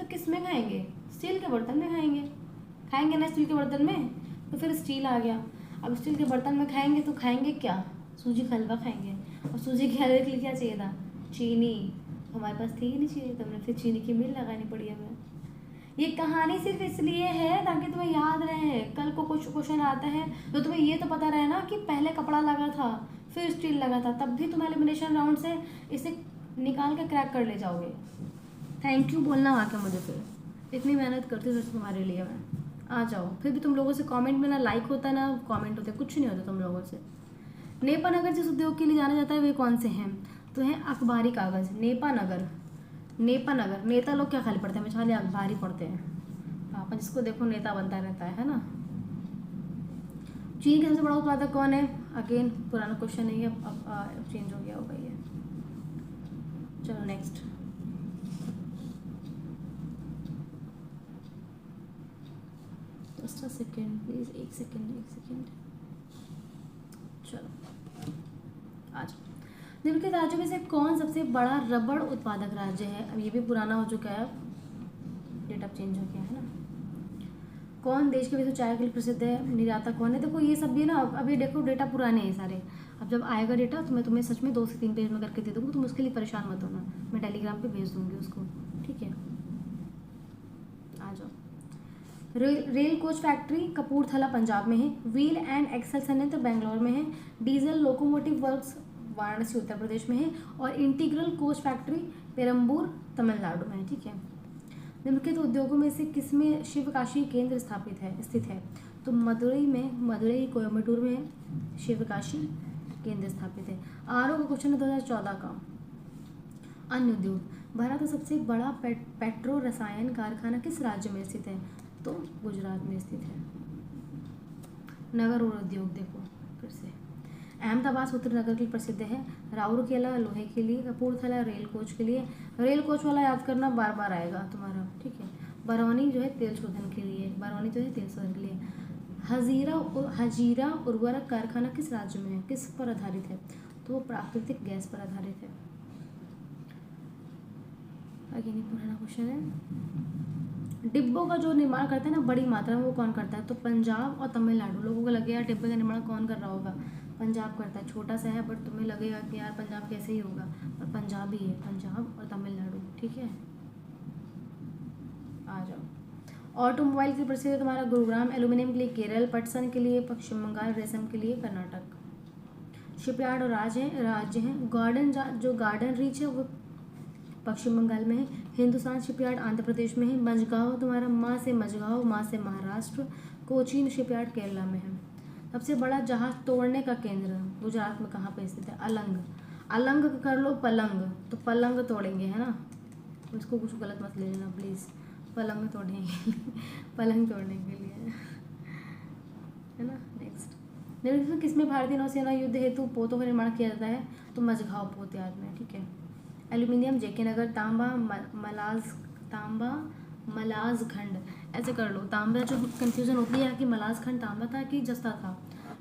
किस में खाएंगे? स्टील के बर्तन में खाएंगे ना स्टील के बर्तन में। तो फिर स्टील आ गया। अब स्टील के बर्तन में खाएंगे तो खाएंगे क्या? सूजी का हलवा खाएंगे। और सूजी के हलवे के लिए क्या चाहिए था? चीनी। हमारे पास थी ही नहीं चीनी, तो हमने फिर चीनी की मिल लगानी पड़ी हमें। ये कहानी सिर्फ इसलिए है ताकि तुम्हें याद रहे, कल को कुछ क्वेश्चन आता है तो तुम्हें ये तो पता रहे ना कि पहले कपड़ा लगा था फिर स्टील लगा था, तब भी तुम एलिमिनेशन राउंड से इसे निकाल के क्रैक कर ले जाओगे। थैंक यू बोलना आके मुझे, फिर इतनी मेहनत करती हूँ तुम्हारे लिए मैं। आ जाओ, फिर भी तुम लोगों से कमेंट में ना लाइक होता ना कमेंट होते, कुछ नहीं होता तुम लोगों से। नेपा नगर जिस उद्योग के लिए जाना जाता है वे कौन से हैं? तो हैं अखबारी कागज़। नेपा नगर नेता लोग क्या खाली पढ़ते हैं? बेचारे अखबार ही पढ़ते हैं। पापा जिसको देखो नेता बनता रहता है ना। चीन का सबसे बड़ा उत्पादक कौन है? अगेन पुराना क्वेश्चन नहीं है, अब चेंज हो गया होगा ये। चलो next. Just a second please, एक सेकेंड। चलो आज निम्नलिखित राज्यों में से कौन सबसे बड़ा रबड़ उत्पादक राज्य है? अब ये भी पुराना हो चुका है, डेट अब चेंज हो गया है ना। कौन देश के विश्व चाय के लिए प्रसिद्ध है? निर्यातक कौन है? देखो ये सब भी ना, अब ये देखो डेटा पुराने हैं सारे। अब जब आएगा डेटा तो मैं तुम्हें सच में 2 से 3 पेज में करके दे दूँगी, तुम उसके लिए परेशान मत होना, मैं टेलीग्राम पे भेज दूँगी उसको, ठीक है। आ जाओ। Rail coach factory Kapurthala Punjab में है। व्हील एंड एक्सल संयंत्र बेंगलोर में है। Diesel locomotive works Varanasi Uttar Pradesh में है। और integral coach factory Perambur Tamil Nadu में है, ठीक है। निम्नलिखित उद्योगों में से किसमें शिवकाशी केंद्र स्थित है? तो मदुरई कोयम्बटूर में शिवकाशी केंद्र स्थापित है। आरओ का क्वेश्चन है 2014 का। अन्य उद्योग। भारत का सबसे बड़ा पेट्रो रसायन कारखाना किस राज्य में स्थित है? तो गुजरात में स्थित है। नगर और उद्योग देखो फिर से। अहमदाबाद सूत्र नगर के लिए प्रसिद्ध है। राउरकेला लोहे के लिए। कपूरथला रेल कोच के लिए। रेल कोच वाला याद करना, बार बार आएगा तुम्हारा, ठीक है। बरौनी जो है तेल शोधन के लिए। हजीरा उर्वरक कारखाना किस राज्य में है? किस पर आधारित है? तो वो प्राकृतिक गैस पर आधारित है। आगे नहीं, पुराना क्वेश्चन है। डिब्बों का जो निर्माण करते हैं ना बड़ी मात्रा में, वो कौन करता है? तो पंजाब और तमिलनाडु। लोगों को लगेगा डिब्बे का निर्माण कौन कर रहा होगा? पंजाब करता है। छोटा सा है बट तुम्हें लगेगा कि यार पंजाब कैसे ही होगा, पर पंजाब ही है, पंजाब और तमिलनाडु, ठीक है। आ जाओ। ऑटोमोबाइल के लिए प्रसिद्ध है तुम्हारा गुरुग्राम। एल्यूमिनियम के लिए केरल। पटसन के लिए पश्चिम बंगाल। रेशम के लिए कर्नाटक। शिपयार्ड और राज्य हैं। गार्डन रीच है वो पश्चिम बंगाल में है। हिंदुस्तान शिपयार्ड आंध्र प्रदेश में है। मझगांव तुम्हारा माँ से महाराष्ट्र। कोचीन शिपयार्ड केरला में है। सबसे बड़ा जहाज तोड़ने का केंद्र गुजरात में कहाँ पे स्थित है? अलंग कर लो पलंग, तो पलंग तोड़ेंगे, है ना। उसको कुछ गलत मत ले लेना प्लीज़। पलंग तोड़ेंगे पलंग तोड़ने के लिए, है ना। नेक्स्ट। किसमें भारतीय नौसेना युद्ध हेतु पोतों का निर्माण किया जाता है? तो मझगांव पोत याद में, ठीक है। एल्यूमिनियम जेके नगर। तांबा मलाजखंड, ऐसे कर लो। तांबा जो कंफ्यूजन होती है कि मलाजखंड तांबा था कि जस्ता था,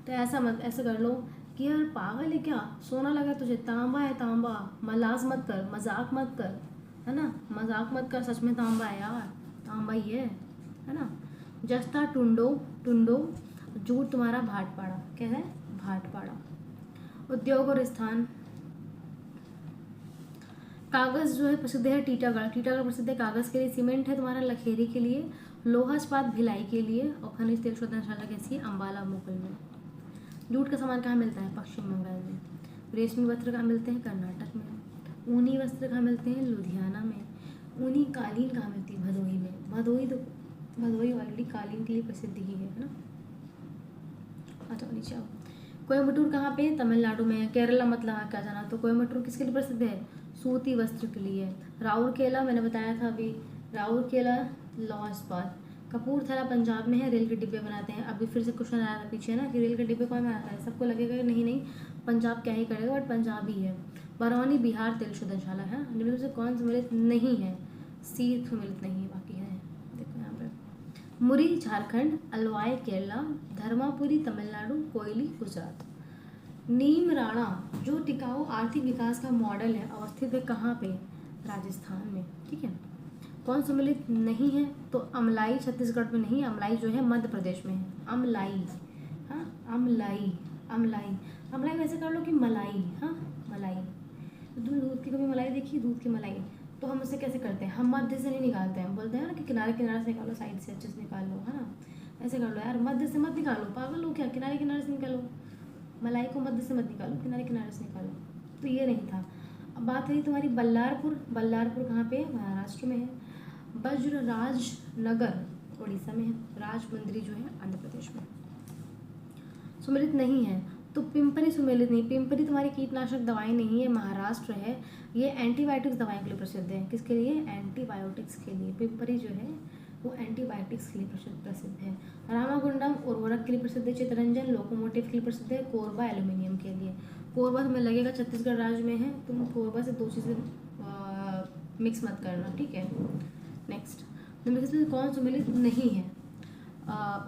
तो ऐसे कर लो कि यार पागल है क्या, सोना लगा तुझे, तांबा है तांबा, मलाज मत कर, मजाक मत कर, है ना। मजाक मत कर, सच में तांबा है यार, तांबा ही है ना। जस्ता टुंडो जूट तुम्हारा भाटपाड़ा, क्या है? भाटपाड़ा। उद्योग और स्थान। कागज़ जो है प्रसिद्ध है टीटागढ़ प्रसिद्ध है कागज़ के लिए। सीमेंट है तुम्हारा लखेरी के लिए। लोहा इस्पात भिलाई के लिए। और खनिज तेल शोधनशाला कैसी है? अम्बाला मोकल में। जूट का सामान कहाँ मिलता है? पश्चिम बंगाल में। रेशमी वस्त्र कहाँ मिलते हैं? कर्नाटक में। ऊनी वस्त्र कहाँ मिलते हैं? लुधियाना में। ऊनी कालीन कहाँ मिलती है? भदोही में। भदोही ऑलरेडी कालीन के लिए प्रसिद्ध ही है ना। अच्छा नीचे आओ। कोयम्बटूर कहाँ पे? तमिलनाडु में। केरला मत लगा क्या जाना। तो कोयम्बटूर किसके लिए प्रसिद्ध है? सूती वस्त्र के लिए। राउरकेला मैंने बताया था अभी, राउरकेला लौह इस्पात। कपूरथला पंजाब में है। रेल के डिब्बे बनाते हैं। अभी फिर से क्वेश्चन आया था पीछे ना कि रेल के डिब्बे कौन बनाता है? सबको लगेगा नहीं पंजाब क्या ही करेगा, बट पंजाब ही है। बरौनी बिहार तेल शोधनशाला है। निम्न में से कौन सम्मिलित नहीं है? सी सम्मिलित नहीं है, बाकी है। देखो यहाँ पे मुरी झारखंड, अलवाई केरला, धर्मापुरी तमिलनाडु, कोयली गुजरात। नीम राणा जो टिकाऊ आर्थिक विकास का मॉडल है अवस्थित है कहाँ पे? राजस्थान में। ठीक है। कौन सम्मिलित नहीं है? तो अमलाई छत्तीसगढ़ में नहीं, अमलाई जो है मध्य प्रदेश में है। अमलाई, हाँ अमलाई, अमलाई, अमलाई वैसे कर लो कि मलाई, हाँ मलाई। दूध की कभी मलाई देखी? दूध की मलाई। तो हम उसे कैसे करते हैं? हम मध्य से नहीं निकालते हैं, बोलते हैं ना कि किनारे किनारे से निकालो, साइड से अच्छे से निकाल लो, है ना। ऐसे कर लो यार, मध्य से मत निकालो, पागल हो क्या? किनारे किनारे से निकालो, मलाई को मध्य से मत निकालो, किनारे किनारे से निकालो। तो ये नहीं था। अब बात रही तुम्हारी बल्लारपुर। बल्लारपुर कहाँ पे है? महाराष्ट्र में है। वज्रराज नगर उड़ीसा में है। राजमुंद्री जो है आंध्र प्रदेश में। सुमेलित नहीं है तो पिंपरी सुमेलित नहीं। पिंपरी तुम्हारी कीटनाशक दवाई नहीं है, महाराष्ट्र है। ये एंटीबायोटिक्स दवाई के लिए प्रसिद्ध है। किसके लिए? एंटीबायोटिक्स के लिए। पिंपरी जो है वो एंटीबायोटिक्स के लिए प्रसिद्ध है। रामागुंडम उर्वरक के लिए प्रसिद्ध है। चितरंजन लोकोमोटिव के लिए प्रसिद्ध है। कोरबा एल्यूमिनियम के लिए। कोरबा तुम्हें लगेगा छत्तीसगढ़ राज्य में है, तुम कोरबा से दो चीज़ें मिक्स मत करना, ठीक है। नेक्स्ट, निम्नलिखित में कौन सुमेलित नहीं है?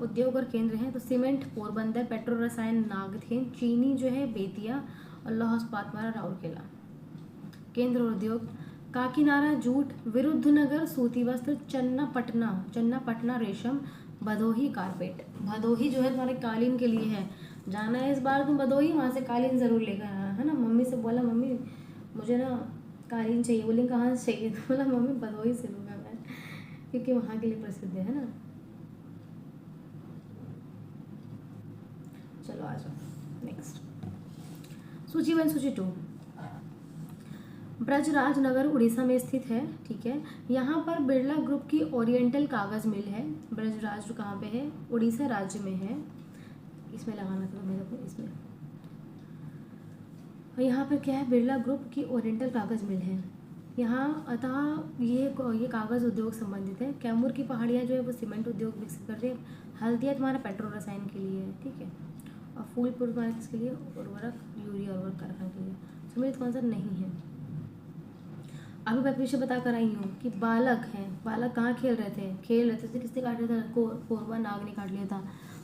उद्योग और केंद्र हैं तो सीमेंट पोरबंदर, पेट्रो रसायन नागथेन, चीनी जो है बेतिया और लौह इस्पात वाला राउरकेला। केंद्र और उद्योग काकीनाडा जूट, विरुद्धनगर सूती वस्त्र, चन्नापटना रेशम, भदोही कारपेट। भदोही जो है तुम्हारे कालीन के लिए है। जाना है इस बार तुम भदोही, वहाँ से कालीन ज़रूर लेकर आना, है ना। मम्मी से बोला मम्मी मुझे ना कालीन चाहिए, बोली कहाँ से चाहिए? तो बोला मम्मी भदोही से लूँगा मैं, क्योंकि वहाँ के लिए प्रसिद्ध है ना। चलो आ जाओ नेक्स्ट। सूची 1 सूची 2। ब्रजराज नगर उड़ीसा में स्थित है, ठीक है। यहाँ पर बिरला ग्रुप की ओरिएंटल कागज़ मिल है। ब्रजराज जो कहाँ पे है? उड़ीसा राज्य में है। इसमें लगाना था मेरे को, इसमें। और यहाँ पर क्या है? बिरला ग्रुप की ओरिएंटल कागज़ मिल है यहाँ। अतः ये कागज़ उद्योग संबंधित है। कैमूर की पहाड़ियाँ जो है वो सीमेंट उद्योग विकसित कर रही है। हल्दिया तुम्हारा पेट्रो रसायन के लिए है, ठीक है। और फूलपुर तुम्हारे किसके लिए? उर्वरक, यूरिया उर्वरक कारखाने के लिए। सुमेलित कौन सा नहीं है? अभी मैं पीछे बता कर आई हूँ कि बालक हैं। बालक कहाँ खेल रहे थे? किसने काट लिया था? कोरबा नाग ने काट लिया था।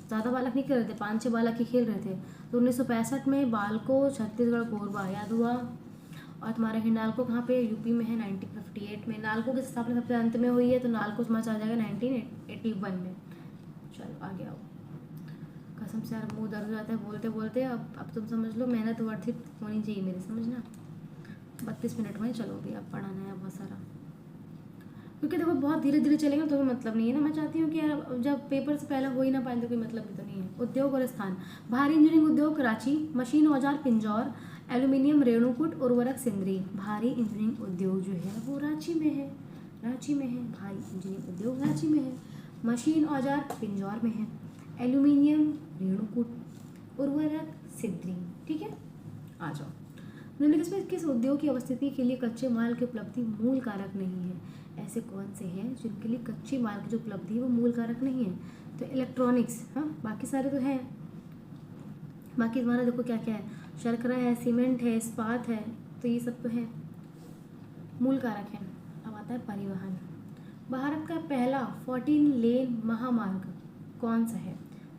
ज़्यादा बालक नहीं खेल रहे थे, 5-6 बालक ही खेल रहे थे। तो 1965 में बालको छत्तीसगढ़ कोरबा याद हुआ। और तुम्हारे हिंडाल्को कहाँ पे? यूपी में है। 1958 में नालको की स्थापना सबसे अंत में हुई है, तो नालको समाज आ जाएगा 1981 में। चलो आगे आओ। कसम से यार मुंह दर्द हो जाता है बोलते बोलते। अब तुम समझ लो, मेहनत वर्थित होनी चाहिए मेरी, समझना। 32 मिनट में चलो भी, अब पढ़ाना है बहुत सारा, क्योंकि देखो बहुत धीरे धीरे चलेगा तो भी मतलब नहीं है ना। मैं चाहती हूँ कि यार जब पेपर से पहले हो ही ना पाए तो कोई मतलब भी तो नहीं है। उद्योग और स्थान, भारी इंजीनियरिंग उद्योग रांची, मशीन औजार पिंजौर, एल्यूमिनियम रेणुकूट, उर्वरक सिंदरी। भारी इंजीनियरिंग उद्योग जो है वो रांची में है, रांची में है। भारी इंजीनियरिंग उद्योग रांची में है। मशीन औजार पिंजौर में है। एल्यूमिनियम रेणुकूट, उर्वरक सिंदरी, ठीक है। आ जाओ। निम्नलिखित में किस उद्योग की अवस्थिति के लिए कच्चे माल की उपलब्धि मूल कारक नहीं है? ऐसे कौन से हैं जिनके लिए कच्चे माल की जो उपलब्धि है वो मूल कारक नहीं है? तो इलेक्ट्रॉनिक्स, हाँ बाकी सारे तो हैं। बाकी तुम्हारा देखो क्या क्या है, शर्करा है, सीमेंट है, इस्पात है, तो ये सब तो है, मूल कारक है। अब आता है परिवहन। भारत का पहला 14 लेन महामार्ग कौन सा है?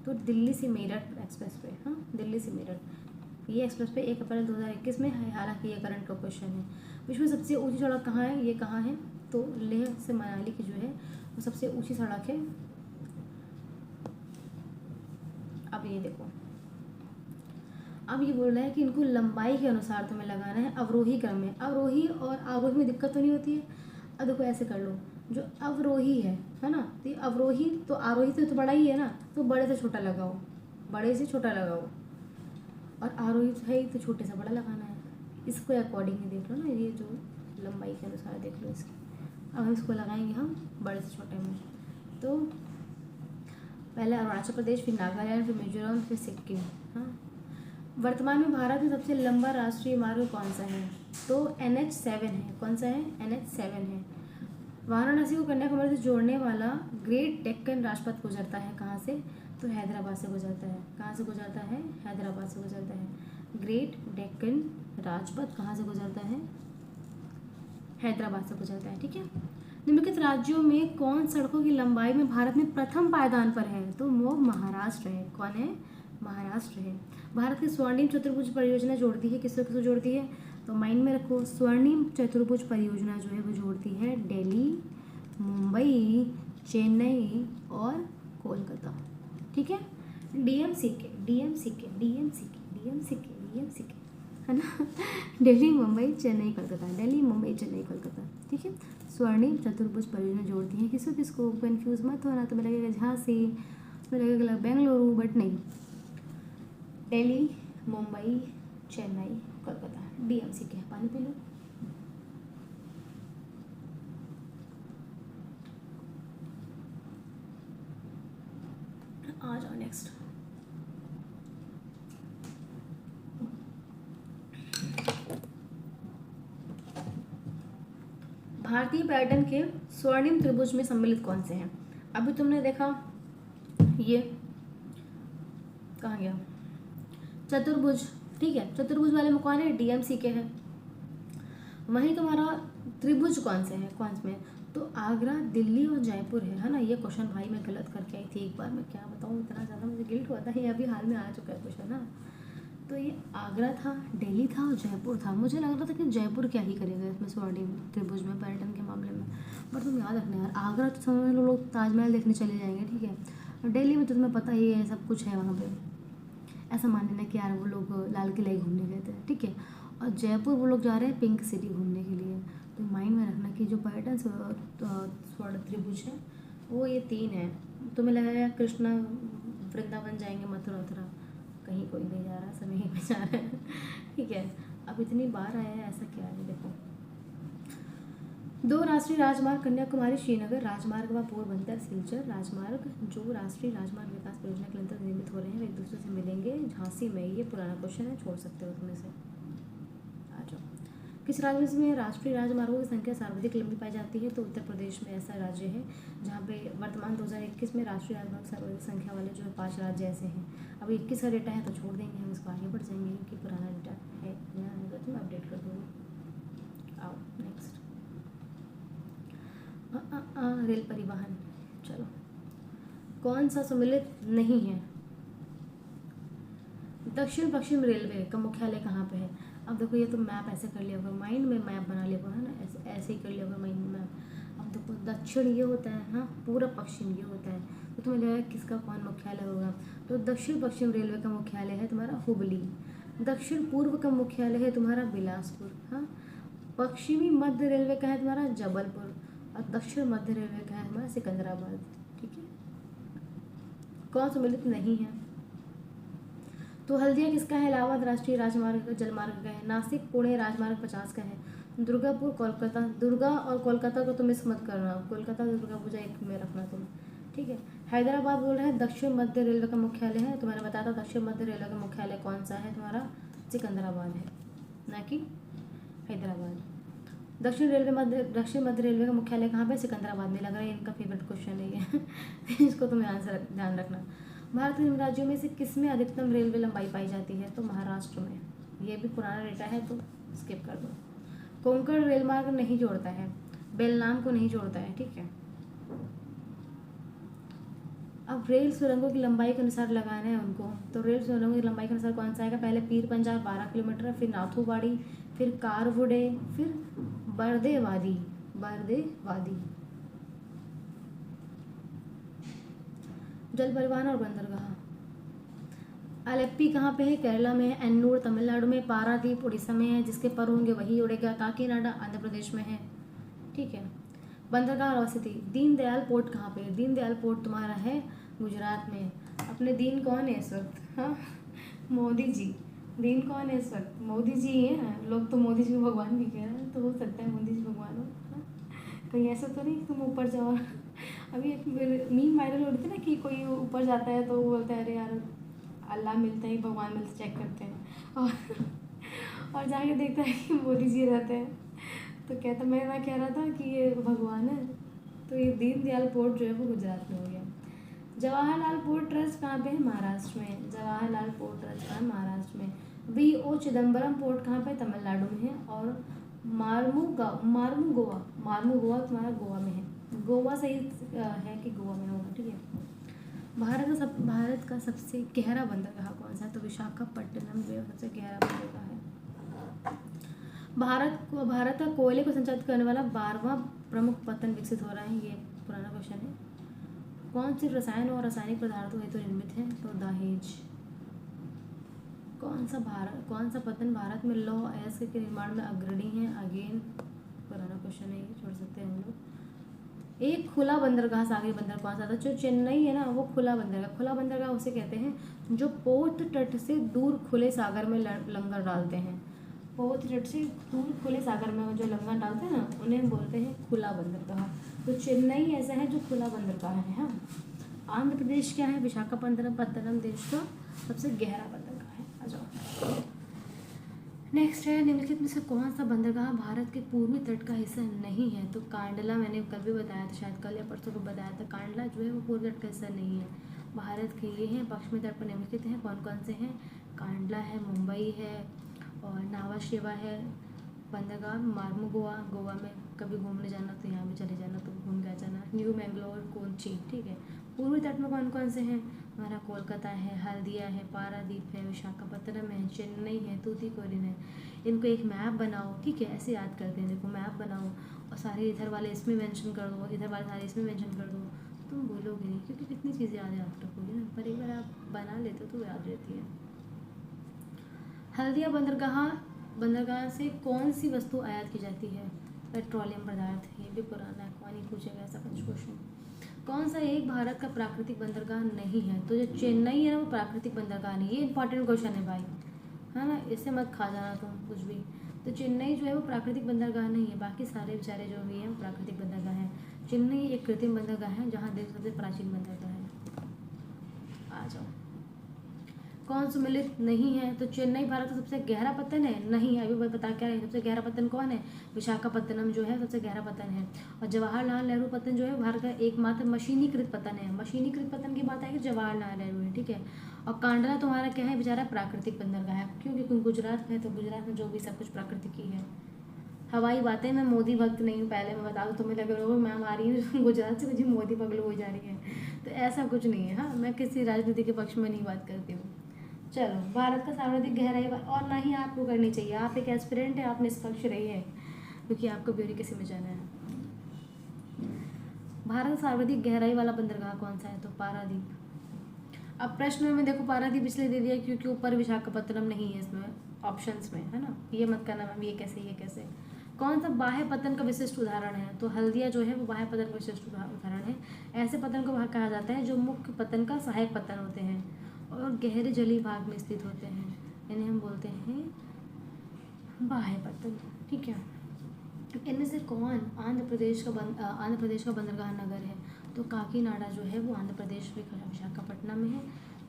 तो दिल्ली से मेरठ एक्सप्रेस वे, हाँ दिल्ली से मेरठ। ये एक्सप्रेस वे 1 अप्रैल 2021 में है, हालांकि ये करंट का क्वेश्चन है। विश्व में सबसे ऊंची सड़क कहाँ है? ये कहाँ है? तो लेह से मनाली की जो है वो सबसे ऊंची सड़क है। अब ये देखो, अब ये बोल रहा है कि इनको लंबाई के अनुसार तुम्हें लगाना है अवरोही क्रम में। अवरोही और आरोही में दिक्कत तो नहीं होती है। अब देखो ऐसे कर लो, जो अवरोही है ना, तो ये अवरोही तो आरोही तो बड़ा ही है ना, तो बड़े से छोटा लगाओ, बड़े से छोटा लगाओ। और आरोही है तो छोटे से बड़ा लगाना है। इसको अकॉर्डिंग ही देख लो ना, ये जो लंबाई के अनुसार देख लो इसकी। अब हम इसको लगाएंगे हम बड़े से छोटे में। तो पहले अरुणाचल प्रदेश, फिर नागालैंड, फिर मिजोरम, फिर सिक्किम। हाँ, वर्तमान में भारत में सबसे लंबा राष्ट्रीय मार्ग कौन सा है? तो NH7 है। कौन सा है? NH7 है। वाराणसी को कन्याकुमारी से जोड़ने वाला ग्रेट डेक्कन राजपथ गुजरता है कहाँ से? तो हैदराबाद से गुजरता है। कहाँ से गुजरता है? हैदराबाद से गुजरता है। ग्रेट डेक्कन राजपथ कहाँ से गुजरता है? हैदराबाद से गुजरता है, ठीक है। निम्नलिखित राज्यों में कौन सड़कों की लंबाई में भारत में प्रथम पायदान पर है? तो वो महाराष्ट्र है। कौन है? महाराष्ट्र है। भारत की स्वर्णिम चतुर्भुज परियोजना जोड़ती है, किसको किसको जोड़ती है? तो माइंड में रखो, स्वर्णिम चतुर्भुज परियोजना जो है वो जोड़ती है दिल्ली, मुंबई, चेन्नई और कोलकाता। ठीक है, डीएमसीके डीएमसीके डीएमसीके डीएमसीके डीएमसीके है ना। दिल्ली, मुंबई, चेन्नई, कोलकाता, दिल्ली, मुंबई, चेन्नई, कोलकाता। ठीक है, स्वर्णिम चतुर्भुज परियोजना जोड़ती है किसको किसको? कंफ्यूज मत होना, तुम्हें लगेगा झांसी, तुम्हें लगेगा बेंगलुरु, बट नहीं, दिल्ली, मुंबई, चेन्नई, कोलकाता, डीएमसीके। पानी पी लो। आ जाओ नेक्स्ट। भारतीय पर्यटन के स्वर्णिम त्रिभुज में सम्मिलित कौन से हैं? अभी तुमने देखा ये कहाँ गया, चतुर्भुज। ठीक है, चतुर्भुज वाले में कौन है? डीएमसीके है। वहीं तुम्हारा त्रिभुज कौन से है? कौन से में? तो आगरा, दिल्ली और जयपुर है ना। ये क्वेश्चन भाई मैं गलत करके आई थी एक बार, मैं क्या बताऊँ, इतना ज़्यादा मुझे गिल्ट हुआ था। ये अभी हाल में आ चुका है क्वेश्चन ना। तो ये आगरा था, दिल्ली था और जयपुर था। मुझे लग रहा था कि जयपुर क्या ही करेगा इसमें स्वर्णिम त्रिभुज में पर्यटन के मामले में, पर तुम याद रखना यार, आगरा तो समझ लो लोग ताजमहल देखने चले जाएंगे। ठीक है, और दिल्ली में तो तुम्हें पता ही है सब कुछ है वहाँ पे, ऐसा मान लेना कि यार वो लोग लाल किला ही घूमने गए थे। ठीक है, और जयपुर वो लोग जा रहे हैं पिंक सिटी घूमने के लिए। तो माइंड में रखना कि जो पर्यटन स्वर्ण त्रिभुज है वो ये तीन है। तुम्हें लगेगा कृष्णा वृंदावन जाएंगे, मथुरा वथुरा, कहीं कोई नहीं जा रहा, सब यहीं पे जा रहे हैं। ठीक है, अब इतनी बार आया है, ऐसा क्या है? देखो, 2 राष्ट्रीय राजमार्ग कन्याकुमारी श्रीनगर राजमार्ग व पोरबंदर सिलचर राजमार्ग जो राष्ट्रीय राजमार्ग विकास परियोजना के अंतर्गत निर्मित हो रहे हैं, वे एक दूसरे से मिलेंगे झांसी में। ये पुराना क्वेश्चन है, छोड़ सकते हो तुम इसे। आ जाओ, किस राज्य में राष्ट्रीय राजमार्गों की संख्या सर्वाधिक लंबी पाई जाती है? तो उत्तर प्रदेश में ऐसा राज्य है जहाँ पे वर्तमान 2021 में राष्ट्रीय राजमार्ग सर्वाधिक संख्या वाले जो है 5 राज्य ऐसे हैं। अब 21 का डेटा है तो छोड़ देंगे हम, इसको आगे बढ़ जाएंगे क्योंकि पुराना डेटा है, यहाँ आएगा तो मैं अपडेट कर दूँगी। आओ नेक्स्ट, रेल परिवहन। चलो, कौन सा सम्मिलित नहीं है? दक्षिण पश्चिम रेलवे का मुख्यालय कहाँ पे है? अब देखो, ये तो मैप ऐसे कर लिया होगा, माइंड में मैप बना लिया होगा है ना, ऐसे ऐसे ही कर लिया होगा माइंड में मैप। अब देखो, दक्षिण ये होता है हाँ, पूर्व पश्चिम ये होता है, तो तुम्हें लगेगा किसका कौन मुख्यालय होगा? तो दक्षिण पश्चिम रेलवे का मुख्यालय है तुम्हारा हुबली। दक्षिण पूर्व का मुख्यालय है तुम्हारा बिलासपुर। हाँ, पश्चिमी मध्य रेलवे का है तुम्हारा जबलपुर, और दक्षिण मध्य रेलवे का है तुम्हारा सिकंदराबाद। ठीक है, कौन सम्मिलित नहीं है? तो हल्दिया किसका है? इलाहाबाद राष्ट्रीय राजमार्ग का जलमार्ग का है। नासिक पुणे राजमार्ग 50 का है। दुर्गापुर कोलकाता, दुर्गा और कोलकाता को तुम मिस मत करना, कोलकाता दुर्गा पूजा एक में रखना तुम। ठीक है, हैदराबाद बोल रहे हैं दक्षिण मध्य रेलवे का मुख्यालय है। तुम्हारा बताया था दक्षिण मध्य रेलवे का मुख्यालय कौन सा है? तुम्हारा सिकंदराबाद है, ना कि हैदराबाद। दक्षिण मध्य रेलवे का मुख्यालय कहाँ पे? सिकंदराबाद में। लग रहा है इनका फेवरेट क्वेश्चन है ये इसको तुम्हें आंसर ध्यान रखना। भारत के राज्यों में से किस में अधिकतम रेलवे लंबाई पाई जाती है? तो महाराष्ट्र में। ये भी पुराना डेटा है तो स्किप कर दो। कोंकण रेल मार्ग नहीं जोड़ता है, बेलनाम को नहीं जोड़ता है। ठीक है, अब रेल सुरंगों की लंबाई के अनुसार लगाना है उनको, तो रेल सुरंगों की लंबाई के अनुसार कौन सा आएगा? पहले पीर पंजाब 12 किलोमीटर, फिर नाथूवाड़ी, फिर कारवुडे, फिर बरदेवादी। जल परिवहन और बंदरगाह। आलेप्पी कहाँ पे है? केरला में है। एन्नूर तमिलनाडु में, पारादीप उड़ीसा में है, जिसके पर होंगे वही उड़ेगा। काकीनाडा आंध्र प्रदेश में है। ठीक है, बंदरगाह और वसति। दीनदयाल पोर्ट कहाँ पे है? दीनदयाल पोर्ट तुम्हारा है गुजरात में। अपने दीन कौन है इस वक्त? हाँ, मोदी जी। दीन कौन है इस वक्त? मोदी जी हैं। लोग तो मोदी जी को भगवान भी कह रहे हैं, तो हो सकता है मोदी जी भगवान हो। हाँ? कहीं ऐसा तो नहीं तुम ऊपर जाओ। अभी एक मीम वायरल हो रही थी ना कि कोई ऊपर जाता है तो वो बोलता है अरे यार अल्लाह मिलता है, भगवान मिलता, चेक करते हैं और जाके देखता है कि मोदी जी रहते हैं, तो कहता मैं कह रहा था कि ये भगवान है। तो ये दीनदयाल पोर्ट जो है वो गुजरात में हो गया। जवाहरलाल पोर्ट ट्रस्ट कहाँ पे है? महाराष्ट्र में। जवाहरलाल पोर्ट ट्रस्ट कहाँ है? महाराष्ट्र में। VO चिदम्बरम पोर्ट कहाँ पे? तमिलनाडु में है। और मार्मू गोवा तुम्हारा गोवा में है, गोवा सही है कि गोवा में होगा, ठीक है। भारत का सबसे गहरा बंदरगाह कौन सा है? तो विशाखापट्टनम जो है सबसे गहरा बंदरगाह है। भारत का कोयले को संचालित करने वाला 12वां प्रमुख पत्तन विकसित हो रहा है, ये पुराना क्वेश्चन है। कौन सी रसायन और रासायनिक पदार्थों हेतु निर्मित है? तो दहेज। कौन सा पत्तन भारत में लौह अयस्क के निर्माण में अग्रणी है? अगेन पुराना क्वेश्चन है, ये छोड़ सकते हैं हम लोग। एक खुला बंदरगाह सागरी बंदर कौन सा था? जो चेन्नई है ना, वो खुला बंदरगाह उसे कहते हैं जो पोत तट से दूर खुले सागर में लंगर डालते हैं। पोत तट से दूर खुले सागर में जो लंगर डालते हैं ना, उन्हें बोलते हैं खुला बंदरगाह। तो चेन्नई ऐसा है जो खुला बंदरगाह है। हाँ, आंध्र प्रदेश क्या है? विशाखापट्टनम देश का सबसे गहरा बंदरगाह है। आ जाओ, नेक्स्ट है, निम्नलिखित में से कौन सा बंदरगाह भारत के पूर्वी तट का हिस्सा नहीं है? तो कांडला, मैंने कल भी बताया था, शायद कल या परसों को बताया था, कांडला जो है वो पूर्वी तट का हिस्सा नहीं है। भारत के ये हैं पश्चिमी तट पर निम्नलिखित हैं, कौन कौन से हैं? कांडला है, मुंबई है, और नावा शेवा है बंदरगाह, मार्मू गोवा में कभी घूमने जाना तो यहाँ भी चले जाना, तो घूम के आ जाना। न्यू मैंगलोर, कोच्चि, ठीक है। पूर्वी तट में कौन कौन से हैं? हमारा कोलकाता है, हल्दिया है, पारादीप है, विशाखापट्टनम है, चेन्नई है, तूतीकोरिन है। इनको एक मैप बनाओ, ठीक है, ऐसे याद करते हैं। देखो मैप बनाओ और सारे इधर वाले इसमें मेंशन कर दो, इधर वाले सारे इसमें मेंशन कर दो, तुम भूलोगे नहीं, क्योंकि कितनी चीज़ें याद रखोगे ना, पर एक बार आप बना लेते हो तो याद रहती है। हल्दिया बंदरगाह से कौन सी वस्तु आयात की जाती है? पेट्रोलियम पदार्थ। ये भी पुराना है, कौन ही पूछेगा ऐसा कुछ क्वेश्चन। कौन सा एक भारत का प्राकृतिक बंदरगाह नहीं है? तो जो चेन्नई है ना, वो प्राकृतिक बंदरगाह नहीं है। ये इंपॉर्टेंट क्वेश्चन है भाई, है ना, इससे मत खा जाना तुम कुछ भी। तो चेन्नई जो है वो प्राकृतिक बंदरगाह नहीं है, बाकी सारे बेचारे जो भी हैं प्राकृतिक बंदरगाह हैं। चेन्नई एक कृत्रिम बंदरगाह है, जहाँ देश सबसे प्राचीन बंदरगाह है। आ जाओ, कौन सम्मिलित नहीं है? तो चेन्नई भारत का सबसे गहरा पत्तन है, नहीं। अभी मैं बता क्या रही, सबसे गहरा पत्तन कौन है? विशाखापट्टनम जो है सबसे गहरा पत्तन है। और जवाहरलाल नेहरू पत्तन जो है भारत का एकमात्र मशीनीकृत पत्तन है। मशीनीकृत पत्तन की बात आएगी जवाहरलाल नेहरू है, ठीक है। और कांडला तुम्हारा क्या है? बेचारा प्राकृतिक बंदरगाह है, क्योंकि गुजरात में, तो गुजरात में जो भी सब कुछ प्राकृतिक ही है। हवाई बातें, मैं मोदी भक्त नहीं हूँ, पहले मैं बता दूँ, तुम्हें लग रहा होगा मैं आ रही हूँ गुजरात से, मुझे मोदी पगलू हो जा रही है, तो ऐसा कुछ नहीं है। हाँ, मैं किसी राजनीति के पक्ष में नहीं बात करती हूँ। चलो, भारत का सर्वाधिक गहराई और ना ही आपको करनी चाहिए, आप एक एस्पिरेंट है, आप निष्पक्ष रही है, क्योंकि आपको ब्यूरोक्रेसी में जाना है। भारत का सर्वाधिक गहराई वाला बंदरगाह कौन सा है? तो पारादीप। अब प्रश्न में देखो, पारादीप इसलिए दे दिया क्योंकि ऊपर विशाखापट्टनम नहीं है इसमें ऑप्शंस में, है ना। ये मत करना मैम, ये कैसे। कौन सा बाह्य पतन का विशिष्ट उदाहरण है? तो हल्दिया जो है वो बाह्य पतन का विशिष्ट उदाहरण है। ऐसे पतन को कहा जाता है जो मुख्य पतन का सहायक पतन होते हैं और गहरे जलीय भाग में स्थित होते हैं, इन्हें हम बोलते हैं बाह्य पतन, ठीक है। इनमें से कौन आंध्र प्रदेश का बंदरगाह नगर है? तो काकीनाडा जो है वो आंध्र प्रदेश में विशाखापट्टनम में है,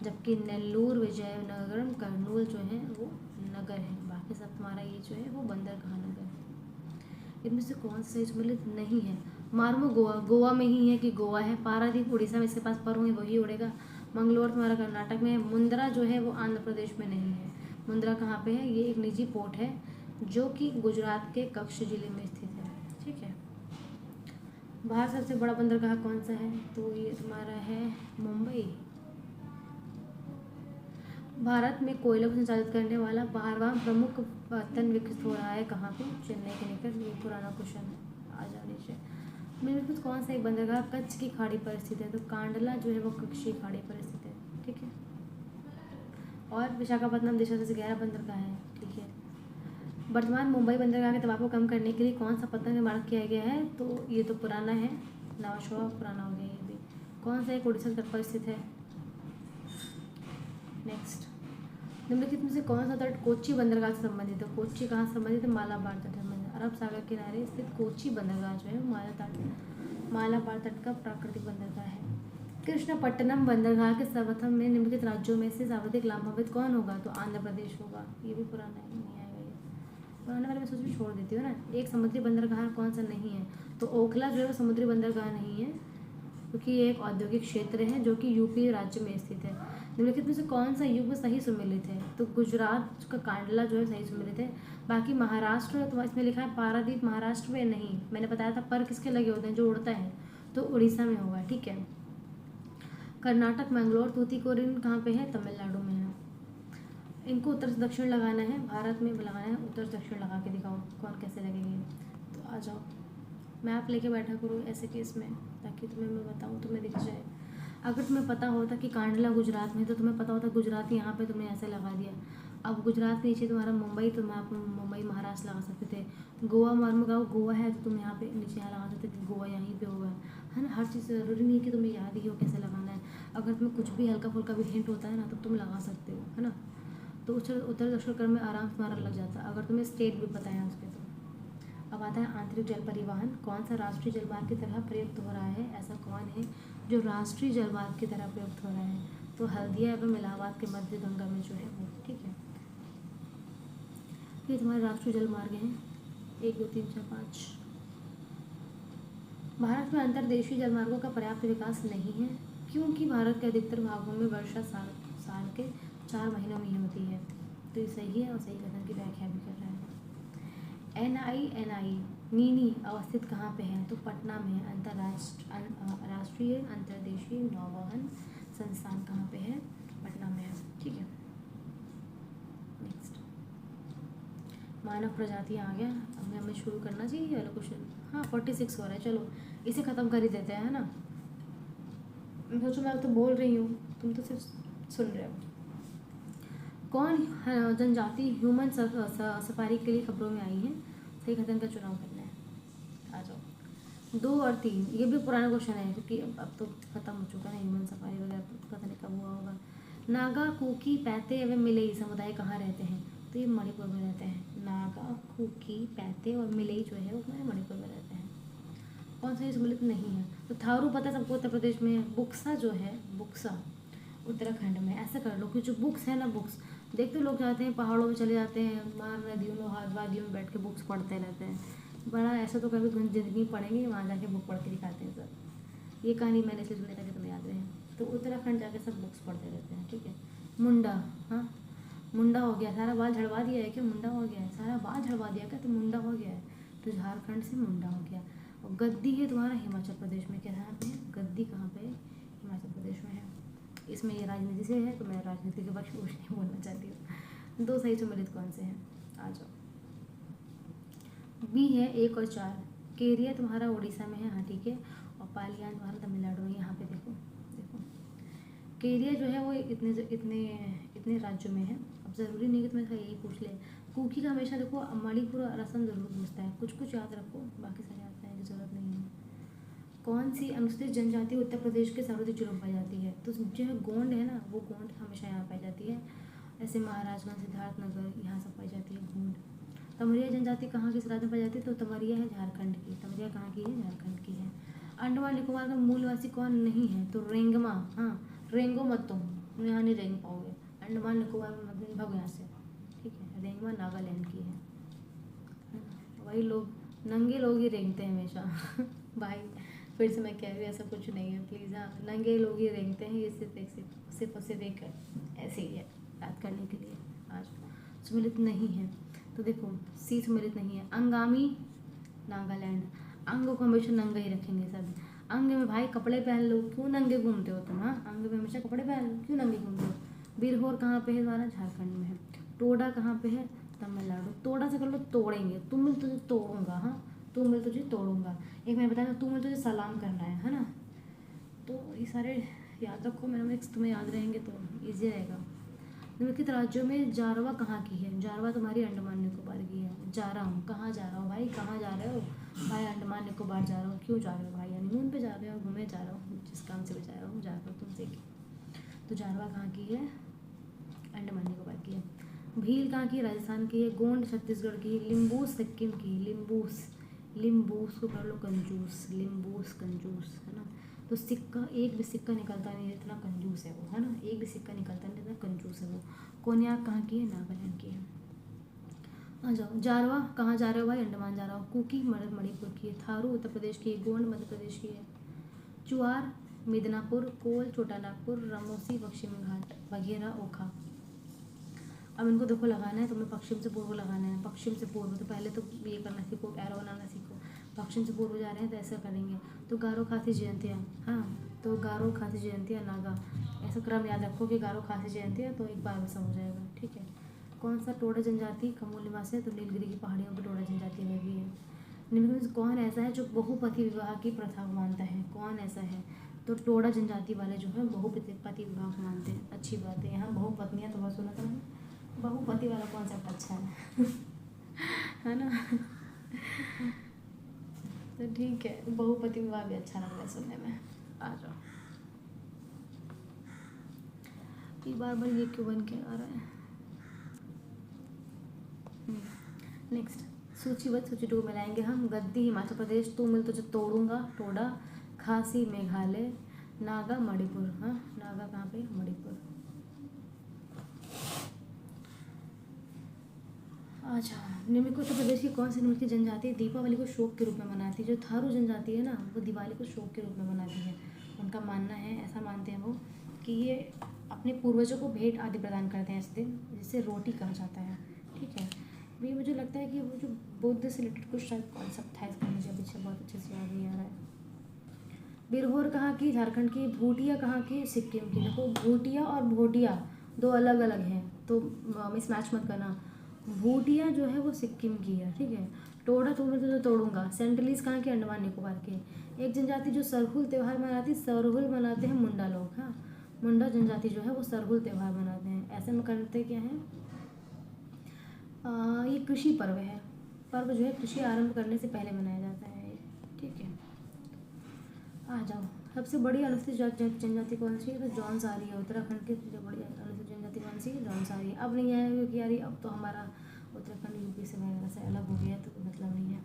जबकि नेल्लूर, विजयनगरम, कर्नूल जो है वो नगर है। बाकी सब तुम्हारा ये जो है वो बंदरगाह नगर है। इनमें से कौन सा सम्मिलित नहीं है? मार्मो गोवा में ही है कि गोवा है। पारादीप उड़ीसा में, इसके पास पर होंगे वही उड़ेगा। मंगलोर तुम्हारा कर्नाटक में है। मुंद्रा जो है वो आंध्र प्रदेश में नहीं है। मुंद्रा कहाँ पे है? ये एक निजी पोर्ट है जो कि गुजरात के कच्छ जिले में स्थित है, ठीक है। भारत सबसे बड़ा बंदरगाह कौन सा है? तो ये तुम्हारा है मुंबई। भारत में कोयले को संचालित करने वाला 12वां प्रमुख पत्तन विकसित हो रहा है कहाँ पे? चेन्नई के निकट। ये पुराना क्वेश्चन है, आ जाओ नीचे। मेरे पास कौन सा एक बंदरगाह कच्छ की खाड़ी पर स्थित है? तो कांडला जो है वो कच्छ की खाड़ी पर स्थित है, ठीक है। और विशाखापट्टनम देश का सबसे गहरा बंदरगाह है, ठीक है। वर्तमान मुंबई बंदरगाह के दबाव को कम करने के लिए कौन सा पत्तन निर्माण किया गया है? तो ये तो पुराना है, नावाशोआ पुराना हो गया ये भी। कौन सा एक उड़ीसा तट पर स्थित है? नेक्स्ट, निम्नलिखित में से कौन सा तट कोच्चि बंदरगाह से संबंधित है? कोच्चि कहाँ से संबंधित है? मालाबार तट से संबंधित। अरब सागर किनारे स्थित कोच्चि बंदरगाह जो है मालाबार तट का प्राकृतिक बंदरगाह है। कृष्णपट्टनम बंदरगाह के सर्वप्रथम में निम्नलिखित राज्यों में से सर्वाधिक लाभान्वित कौन होगा? तो आंध्र प्रदेश होगा। ये भी पुराना है, नहीं आएगा ये, पुराने वाले में सोच भी छोड़ देती हूँ ना। एक समुद्री बंदरगाह कौन सा नहीं है? तो ओखला जो है वो समुद्री बंदरगाह नहीं है, क्योंकि ये एक औद्योगिक क्षेत्र है जो कि यूपी राज्य में स्थित है। निम्नलिखित में से कौन सा युग सही सुमेलित है? तो गुजरात का कांडला जो है सही सुमेलित है। बाकी महाराष्ट्र, तो इसमें लिखा है पारादीप महाराष्ट्र में नहीं, मैंने बताया था पर किसके लगे होते हैं, जो उड़ता है, तो उड़ीसा में होगा, ठीक है। कर्नाटक मंगलोर तूतीकोरिन कहाँ पे है? तमिलनाडु में है। इनको उत्तर से दक्षिण लगाना है, भारत में लगाना है, उत्तर से दक्षिण लगा के दिखाओ कौन कैसे लगेंगे। तो आ जाओ, मैप लेके बैठा करो ऐसे केस में, ताकि तुम्हें मैं बताऊँ, तुम्हें दिख जाए। अगर तुम्हें पता होता कि कांडला गुजरात में, तो तुम्हें पता होता गुजरात यहाँ पे तुमने ऐसे लगा दिया। अब गुजरात के नीचे तुम्हारा मुंबई, तो आप मुंबई महाराष्ट्र लगा सकते थे। गोवा मारमुगाओ गोवा है, तो तुम यहाँ पे नीचे यहाँ लगा सकते थे, गोवा यहीं पे होगा, है ना। हर चीज़ ज़रूरी नहीं है कि तुम्हें याद ही हो कैसे लगाना है। अगर तुम्हें कुछ भी हल्का फुल्का भी हिंट होता है ना, तो तुम लगा सकते हो, है ना। तो उत्तर दक्षिण क्रम में आराम से तुम्हारा लग जाता है, अगर तुम्हें स्टेट भी पता है उसके। तो अब आता है आंतरिक जल परिवहन। कौन सा राष्ट्रीय जलमार्ग की तरह प्रयुक्त हो रहा है? ऐसा कौन है जो राष्ट्रीय जलमार्ग की तरह प्रयुक्त हो रहा है? तो हल्दिया एवं इलाहाबाद के मध्य गंगा में जो है वो, ठीक है। ये तुम्हारे राष्ट्रीय जलमार्ग हैं, 1 2 3 4 5। भारत में अंतर्देशीय जलमार्गों का पर्याप्त विकास नहीं है, क्योंकि भारत के अधिकतर भागों में वर्षा साल के 4 महीनों में ही होती है। तो ये सही है और सही कथन की व्याख्या भी कर रहा है। NINI नीनी अवस्थित कहाँ पे है? तो पटना में है। राष्ट्रीय अंतर्देशीय नौवहन संस्थान कहाँ पे है? पटना में है, ठीक है। नेक्स्ट, मानव प्रजातियाँ आ गया। अब हमें शुरू करना चाहिए वाला क्वेश्चन। हाँ 46 हो रहा है, चलो इसे ख़त्म कर ही देते हैं, है ना। सोचो मैं तो बोल रही हूँ, तुम तो सिर्फ सुन रहे हो। कौन जनजाति ह्यूमन सफारी के लिए खबरों में आई है? सही कथन का चुनाव करना है। आ जाओ 2 और 3, ये भी पुराना क्वेश्चन है, क्योंकि अब तो खत्म हो चुका है ह्यूमन सफारी वगैरह, पता नहीं कब हुआ होगा। नागा, कुकी, पैते एवं मिलेई समुदाय कहाँ रहते हैं? तो ये मणिपुर में रहते हैं। नागा, कुकी, पैते और मिलेई जो है वो मणिपुर में रहते हैं। कौन सा सम्मिलित नहीं है? तो थारू पता है सबको, उत्तर प्रदेश में है। बुक्सा जो है, बुक्सा उत्तराखंड में। ऐसा कर लो कि जो बुक्स है ना, बुक्स देखते लोग जाते हैं पहाड़ों में, चले जाते हैं वहाँ नदियों में, वादियों में बैठ के बुक्स पढ़ते रहते हैं। बड़ा ऐसा तो कभी ज़िंदगी पढ़ेंगे, वहाँ जाके बुक पढ़ के दिखाते हैं सब। ये कहानी मैंने इसलिए सुनी ताकि तुम्हें याद रहे। तो उत्तराखंड जाके सब बुक्स पढ़ते रहते हैं, ठीक है। मुंडा, हाँ मुंडा हो गया, सारा बाल झड़वा दिया है क्या? मुंडा हो गया है, सारा बाल झड़वा दिया क्या? तो मुंडा हो गया है, तो झारखंड से मुंडा हो गया। और गद्दी है तुम्हारा हिमाचल प्रदेश में। कहाँ पे है गद्दी? कहाँ पे है? हिमाचल प्रदेश में है। इसमें ये राजनीति से है, तो मैं राजनीति के पक्ष कुछ नहीं बोलना चाहती हूँ। 2 सही सम्मिलित कौन से हैं? आ जाओ। बी है 1 और 4। केरिया तुम्हारा उड़ीसा में है, हाँ ठीक है। और पालियान तुम्हारा तमिलनाडु में। यहाँ पे देखो देखो, केरिया जो है वो इतने इतने इतने राज्यों में है। अब ज़रूरी नहीं कि तुम्हें यही पूछ ले। कुकी का हमेशा देखो मणिपुर और असम ज़रूर पूछता है, कुछ कुछ याद रखो, बाकी सारे याद करने की ज़रूरत नहीं है। कौन सी अनुसूचित जनजाति उत्तर प्रदेश के सर्वाधिक जिलों में पाई जाती है? तो जो है गोंड है ना, वो गोंड हमेशा यहाँ पाई जाती है। ऐसे महाराजगंज, सिद्धार्थनगर, यहाँ सब पाई जाती है गोंड। तमरिया जनजाति कहाँ किस राज्य में पाई जाती है? तो तमरिया है झारखंड की। तमरिया कहाँ की है? झारखंड की है। अंडमान निकोबार का मूल निवासी कौन नहीं है? तो रेंगमा, हाँ रेंगो मत तुम यहाँ नहीं रेंग पाओगे। अंडमान निकोबार में मत भागो यहाँ से, ठीक है। रेंगमा नागालैंड की है। वही लोग, नंगे लोग ही रेंगते हैं हमेशा भाई फिर से मैं कह रही हूँ, ऐसा कुछ नहीं है प्लीज़। हाँ नंगे लोग ही रेंगते हैं, ये सिर्फ एक ऐसे ही है याद करने के लिए। आज सम्मिलित नहीं है, तो देखो सी सम्मिलित नहीं है। अंगामी नागालैंड। अंग को हमेशा नंगा ही रखेंगे सब। अंग में भाई कपड़े पहन लो, क्यों नंगे घूमते हो तुम? हाँ अंग में हमेशा कपड़े पहन लो, क्यों नंगे घूमते हो? बिरहोर कहाँ पे है तुम्हारा? झारखंड में है। टोडा कहाँ पे है? तमिलनाडु। तोड़ा से कर लो तोड़ेंगे, तुम मिल तुझे तोड़ूंगा, हाँ तुम मिल तुझे तोड़ूंगा। एक मैंने बताया तुम मिल तुझे सलाम करना है ना। तो ये सारे याद रखो, मैंने तुम्हें याद रहेंगे तो ईजी रहेगा। निम्नलिखित राज्यों में जारवा कहाँ की है? जारवा तुम्हारी अंडमान निकोबार की है। जा रहा हूँ, कहाँ जा रहा हूँ भाई? कहाँ जा रहे हो भाई? अंडमान निकोबार जा रहा हूँ। क्यों जा रहे हो भाई? हनीमून पे जा रहे हो? घूमने जा रहा हूँ, जिस काम से भी जा रहा हूँ जा रहा हूँ तुमसे। तो जारवा कहाँ की है? अंडमान निकोबार की है। भील कहाँ की? राजस्थान की है। गोंड छत्तीसगढ़ की। लिम्बूस सिक्किम की। लिम्बूस को कर लो कंजूस, लिम्बूस कंजूस, है ना। तो सिक्का, एक भी सिक्का निकलता नहीं, इतना कंजूस है वो, है ना। एक भी सिक्का निकलता नहीं, इतना कंजूस है वो। कोन्याक कहाँ की है? नागालैंड की है। आ जाओ। जारवा कहाँ जा रहे हो भाई? अंडमान जा रहा हूँ। कुकी मणिपुर की है। थारू उत्तर प्रदेश की है। गोंड मध्य प्रदेश की है। चुआर मिदनापुर, कोल, छोटा नागपुर, रमोसी, पश्चिमी घाट, बघेरा, ओखा। अब इनको देखो लगाना है, तुम्हें पश्चिम से पूर्व लगाना है। पश्चिम से पूर्व तो पहले तो ये करना सीखो, एरो बनाना सीखो। पश्चिम से पूर्व जा रहे हैं तो ऐसा करेंगे। तो गारो, खासी, जयंतिया, हाँ तो गारो, खासी, जयंतिया, नागा, ऐसा क्रम याद रखो कि गारो, खासी, जयंतिया, तो एक बार में सब हो जाएगा। ठीक है। कौन सा टोडा जनजाति कमूल निवास है? तो नीलगिरी की पहाड़ियों पर टोडा जनजाति में भी है। निम्न में से कौन ऐसा है जो बहुपति विवाह की प्रथा को मानता है? कौन ऐसा है? तो टोडा जनजाति वाले जो है बहुपति विवाह को मानते हैं। अच्छी बात है। यहाँ बहुपत्नियाँ तो बहुत सुना था मैंने, बहुपति वाला कॉन्सेप्ट अच्छा है है ना। तो ठीक है, बहुपति विवाह भी अच्छा लग रहा है सुनने में। आ जाओ। ये बार ये क्यों बन के आ रहा है? नेक्स्ट सूचीबद्ध, सूची 2 में लाएंगे हम। गद्दी हिमाचल प्रदेश, तू मिल तुझे तोड़ूंगा, टोडा। खासी मेघालय, नागा मणिपुर। हाँ नागा कहाँ पे? मणिपुर। अच्छा, निम्नलिखित उत्तर प्रदेश की कौन सी निम्नलिखित जनजाति दीपावली को शोक के रूप में मनाती है? जो थारू जनजाति है ना, वो दिवाली को शोक के रूप में मनाती है। उनका मानना है, ऐसा मानते हैं वो, कि ये अपने पूर्वजों को भेंट आदि प्रदान करते हैं इस दिन, जिसे रोटी कहा जाता है। ठीक है। भी मुझे लगता है कि वो जो बुद्ध से रिलेटेड कुछ शायद कॉन्सेप्ट था, इसका मुझे पीछे बहुत अच्छे से याद नहीं आ रहा है। बिरहोर कहाँ की? झारखंड की। भूटिया कहाँ की? सिक्किम की। देखो भूटिया और भोटिया दो अलग अलग हैं, तो मिस मैच मत करना। भूटिया जो है वो सिक्किम की है। ठीक है। टोडा तुम्हें तो तोड़ूंगा, सेंट्रलीज कहाँ के? अंडमान निकोबार के। एक जनजाति जो सरहुल त्यौहार मनाती, सरहुल मनाते हैं मुंडा लोग। हाँ मुंडा जनजाति जो है वो सरहुल त्यौहार मनाते हैं। ऐसे में करते क्या है, ये कृषि पर्व है। पर्व जो है कृषि आरंभ करने से पहले मनाया जाता है। ठीक है। आ जाओ। सबसे बड़ी अनुसूचित जनजाति कौन सी है? तो जौनसारी है। उत्तराखंड की सबसे बड़ी अनुसूचित जनजाति कौन सी है? जौनसारी। अब नहीं है क्योंकि यार अब तो हमारा उत्तराखंड यूपी से वगैरह से अलग हो गया, तो कोई मतलब नहीं है।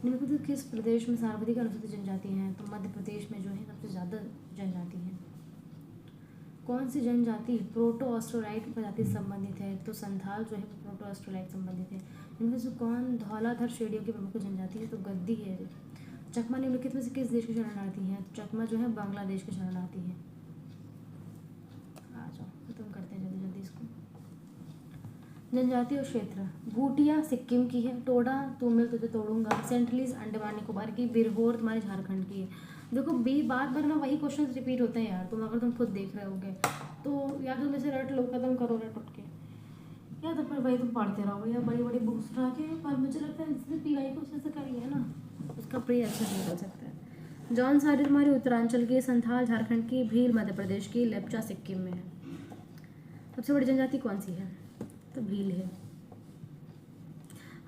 निम्नलिखित किस प्रदेश में सर्वाधिक अनुसूचित जनजाति हैं? तो मध्य प्रदेश में जो है सबसे ज़्यादा जनजाति है। कौन सी जनजाति प्रोटो ऑस्ट्रोलाइट प्रजाति से संबंधित है? तो संथाल जो है प्रोटो ऑस्ट्रोलाइट संबंधित है। इनमें से कौन धौलाधर श्रेणियों की प्रमुख जनजाति है? तो गद्दी है। चकमा निम्नलिखित में से किस देश की शरणार्थी है? चकमा जो है बांग्लादेश की शरणार्थी है। आ जाओ खत्म करते हैं जल्दी जल्दी इसको। जनजाति और क्षेत्र, भूटिया सिक्किम की है, टोडा तू मिल तुझे तोड़ूंगा, सेंट्रलीज अंडमान निकोबार की, बिरहोर तुम्हारे झारखंड की है। देखो बार बार ना वही क्वेश्चन रिपीट होते हैं यार, अगर तुम खुद देख रहे होगे तो या तो जैसे रट लो, खत्म करो रट उठ के, या तो फिर वही तुम पढ़ते रहो या बड़ी बड़ी बुक्स उठा के। पर मुझे लगता है जिसने पीवाई क्वेश्चन से करी है ना, उसका प्रे अच्छा से निकल सकता है। जौनसारी तुम्हारी उत्तरांचल की, संथाल झारखंड की, भील मध्य प्रदेश की, लेप्चा सिक्किम में है। सबसे बड़ी जनजाति कौन सी है? तो भील है।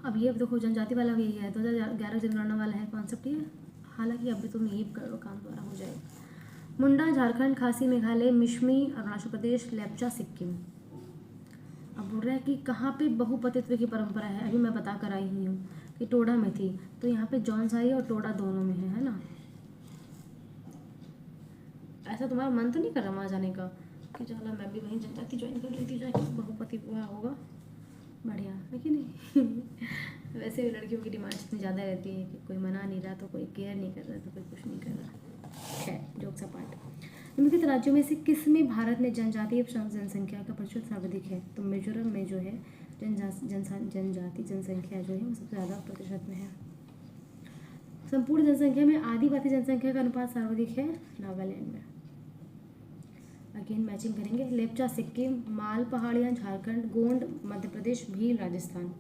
अब ये देखो जनजाति वाला भी है, 2011 जनगणना वाला है कॉन्सेप्ट ये। हालांकि अभी तुम यही करो, काम द्वारा हो जाएगा। मुंडा झारखंड, खासी मेघालय, मिश्मी अरुणाचल प्रदेश, लेप्चा सिक्किम। अब बोल रहा है कि कहाँ पे बहुपतित्व की परंपरा है? अभी मैं बता कर आई हुई हूँ कि टोडा में थी, तो यहाँ पे जौनसारी और टोडा दोनों में है ना। ऐसा तुम्हारा मन तो नहीं कर रहा वहाँ जाने का कि चलो मैं भी वहीं जनजाति ज्वाइन कर लेती, जाके बहुपति विवाह होगा, बढ़िया है कि नहीं। वैसे भी लड़कियों की डिमांड इतनी ज़्यादा रहती है कि कोई मना नहीं रहा, तो कोई केयर नहीं कर रहा, तो कोई कुछ नहीं कर रहा। खैर जोक्स अपार्ट। निम्नलिखित राज्यों में से किस में भारत में जनजातीय जनसंख्या का प्रतिशत सर्वाधिक है? तो मिजोरम में जो है जनजाति जनसंख्या जो है वो सबसे ज़्यादा प्रतिशत में है। संपूर्ण जनसंख्या में आदिवासी जनसंख्या का अनुपात सर्वाधिक है नागालैंड में। अगेन मैचिंग करेंगे। लेप्चा सिक्किम, माल पहाड़ियाँ झारखंड, गोंड मध्य प्रदेश, भील राजस्थान।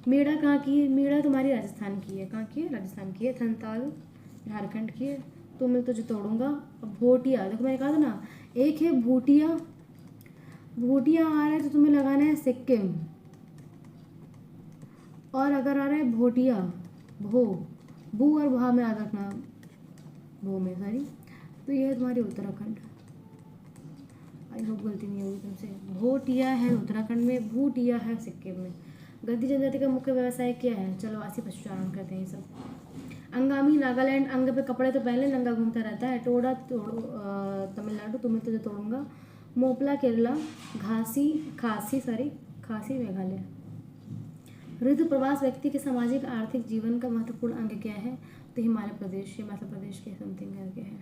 मेड़ा कहाँ की है? मेड़ा तुम्हारी राजस्थान की है। कहाँ की है? राजस्थान की है। थनताल झारखंड की है। तो मैं तुझे तोड़ूंगा। अब भोटिया, देखो मैंने कहा था ना, एक है भूटिया, भूटिया आ रहा है तो तुम्हें लगाना है सिक्किम, और अगर आ रहा है भोटिया, भू और भा में याद रखना, भो में सॉरी, तो ये है तुम्हारी उत्तराखंड। आई होप गलती नहीं होगी तुमसे। भोटिया है उत्तराखंड में, भूटिया है सिक्किम में। गद्दी जनजाति का मुख्य व्यवसाय क्या है? चलो वासी पशुचारण करते हैं ये सब। अंगामी नागालैंड, अंग पे कपड़े तो पहले नंगा घूमता रहता है। टोडा तमिलनाडु, तुम्हें तुझे तोड़ूंगा। मोपला केरला, खासी मेघालय। ऋतु प्रवास व्यक्ति के सामाजिक आर्थिक जीवन का महत्वपूर्ण अंग क्या है? तो हिमाचल प्रदेश, हिमाचल प्रदेश के समथिंग करके है।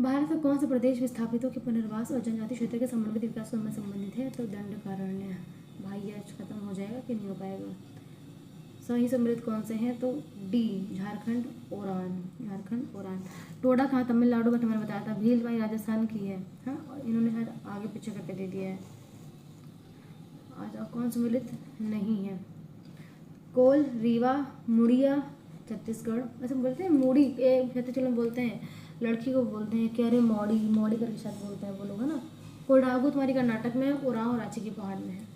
भारत का कौन सा प्रदेश विस्थापितों के पुनर्वास और जनजाति क्षेत्र के समन्वित विकास में संबंधित है? तो दंडकारण्य। भाई ये खत्म हो जाएगा कि नहीं हो पाएगा? सही सम्मिलित कौन से हैं? तो D, Jharkhand Ouran, Jharkhand Ouran. Toda कहाँ? तमिलनाडु में, मैंने बताया था। भील भाई राजस्थान की है। हाँ, और इन्होंने शायद आगे पीछे करके दे दिया है। आज कौन सम्मिलित नहीं है? कोल, रीवा, मुड़िया छत्तीसगढ़। ऐसे बोलते हैं मुड़ी, छत्तीसगढ़ में बोलते हैं, लड़की को बोलते हैं कि अरे मौड़ी, मौड़ी करके शायद बोलते हैं वो लोग, है ना। कोडागू तुम्हारी कर्नाटक में है, उरांव रांची के पहाड़ में है।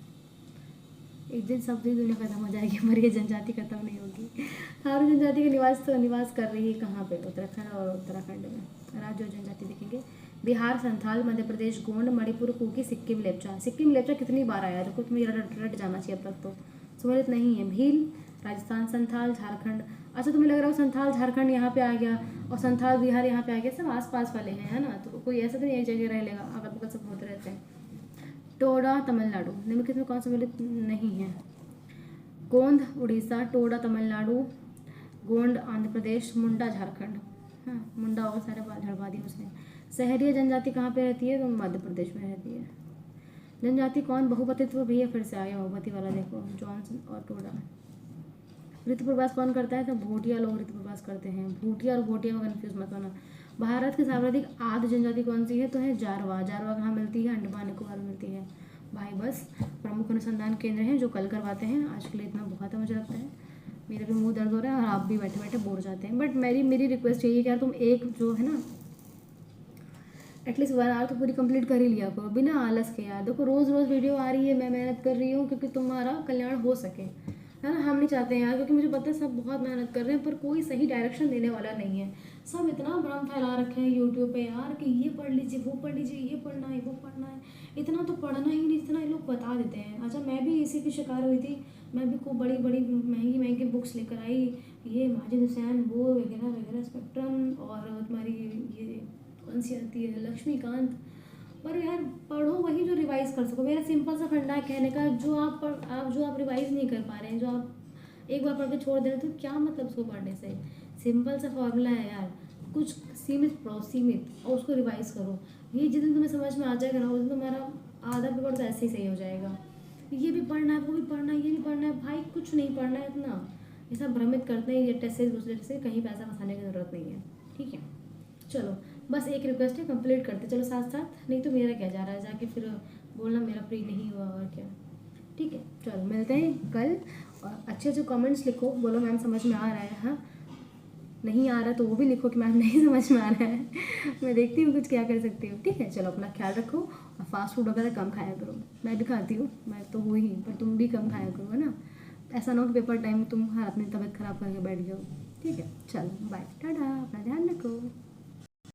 एक दिन सब दुनिया खत्म हो जाएगी, हमारी ये जनजाति खत्म नहीं होगी। हर जनजाति का निवास कर रही है कहाँ पे? उत्तराखंड और उत्तराखंड में। राज्य और जनजाति देखेंगे, बिहार संथाल, मध्य प्रदेश गोंड, मणिपुर कुकी, सिक्किम लेप्चा। सिक्किम लेप्चा कितनी बार आया? देखो तुम्हें रट जाना चाहिए अब तक तो। सम्मिलित नहीं है। भील, राजस्थान, संथाल, झारखंड। अच्छा तुम्हें लग रहा हो संथाल झारखंड यहाँ पे आ गया और संथाल बिहार यहाँ पे आ गया, सब आसपास वाले हैं, है ना। तो कोई ऐसा तो नहीं एक जगह रह लेगा, अगल बगल सब होते रहते हैं। टोडा तमिलनाडु, निम्नलिखित में कौन सम्मिलित नहीं है? गोंद उड़ीसा, टोडा तमिलनाडु, गोंड आंध्र प्रदेश, मुंडा झारखंड। हाँ, मुंडा और सारे झड़वा दी उसने। शहरीय जनजाति कहाँ पे रहती है? तो मध्य प्रदेश में रहती है। जनजाति कौन? बहुपतित्व भैया फिर से आ गया बहुपति वाला, देखो जॉनसन और टोडा। ऋतु प्रवास कौन करता है? तो भूटिया लोग ऋतु प्रवास करते हैं। भूटिया और भोटिया में कन्फ्यूज मत होना। भारत की सर्वाधिक आद्र जनजाति कौन सी है? तो है जारवा। जारवा कहाँ मिलती है? अंडमान निकोबार में मिलती है। भाई बस प्रमुख अनुसंधान केंद्र हैं जो कल करवाते हैं। आज के लिए इतना बहुत है, मुझे लगता है। मेरा भी मुंह दर्द हो रहा है और आप भी बैठे बैठे बोर जाते हैं। बट मेरी रिक्वेस्ट यही है कि यार तुम एक जो है ना एटलीस्ट 1 आवर तो पूरी कंप्लीट कर ही लिया करो बिना आलस के। यार देखो रोज़ वीडियो आ रही है, मैं मेहनत कर रही हूँ क्योंकि तुम्हारा कल्याण हो सके, है ना। हम नहीं चाहते हैं यार, क्योंकि मुझे पता है सब बहुत मेहनत कर रहे हैं पर कोई सही डायरेक्शन देने वाला नहीं है। सब इतना भ्रम फैला रखे हैं यूट्यूब पे यार कि ये पढ़ लीजिए, वो पढ़ लीजिए, ये पढ़ना है, वो पढ़ना है। इतना तो पढ़ना ही नहीं, इतना ये लोग बता देते हैं। अच्छा मैं भी इसी की शिकार हुई थी। मैं भी खूब बड़ी बड़ी महंगी बुक्स लेकर आई, ये माजिद हुसैन वो वगैरह वगैरह, स्पेक्ट्रम और तुम्हारी ये कौन सी आती है लक्ष्मीकांत। पर यार पढ़ो वही जो रिवाइज कर सको। मेरा सिंपल सा फंडा है कहने का, जो आप रिवाइज नहीं कर पा रहे हैं, जो आप एक बार पढ़ के छोड़ दे रहे तो क्या मतलब उसको पढ़ने से। सिंपल सा फॉर्मूला है यार, कुछ सीमित पढ़ो, सीमित, और उसको रिवाइज करो। ये जिस दिन तुम्हें समझ में आ जाएगा ना, उस दिन तुम्हारा आधा पेपर तो ऐसे ही सही हो जाएगा। ये भी पढ़ना है, वो भी पढ़ना है, ये भी पढ़ना है, भाई कुछ नहीं पढ़ना है इतना। ये सब भ्रमित करते हैं, ये टेस्ट से दूसरे से कहीं पैसा फंसाने की ज़रूरत नहीं है, ठीक है। चलो बस एक रिक्वेस्ट है, कंप्लीट करते चलो साथ साथ, नहीं तो मेरा क्या जा रहा है जाके फिर बोलना मेरा फ्री नहीं हुआ और क्या। ठीक है चलो मिलते हैं कल, और अच्छे अच्छे कमेंट्स लिखो, बोलो मैम समझ में आ रहा है। हाँ नहीं आ रहा तो वो भी लिखो कि मैम नहीं समझ में आ रहा है। मैं देखती हूँ कुछ क्या कर सकती हूँ। ठीक है चलो अपना ख्याल रखो और फास्ट फूड वगैरह कम खाया करो। मैं भी खाती हूँ, मैं तो हुई ही, पर तुम भी कम खाया करो, है ना। ऐसा ना हो कि पेपर टाइम तुम हर अपनी तबीयत खराब करके बैठ जाओ। ठीक है चलो बाय, टाटा, अपना ध्यान रखो।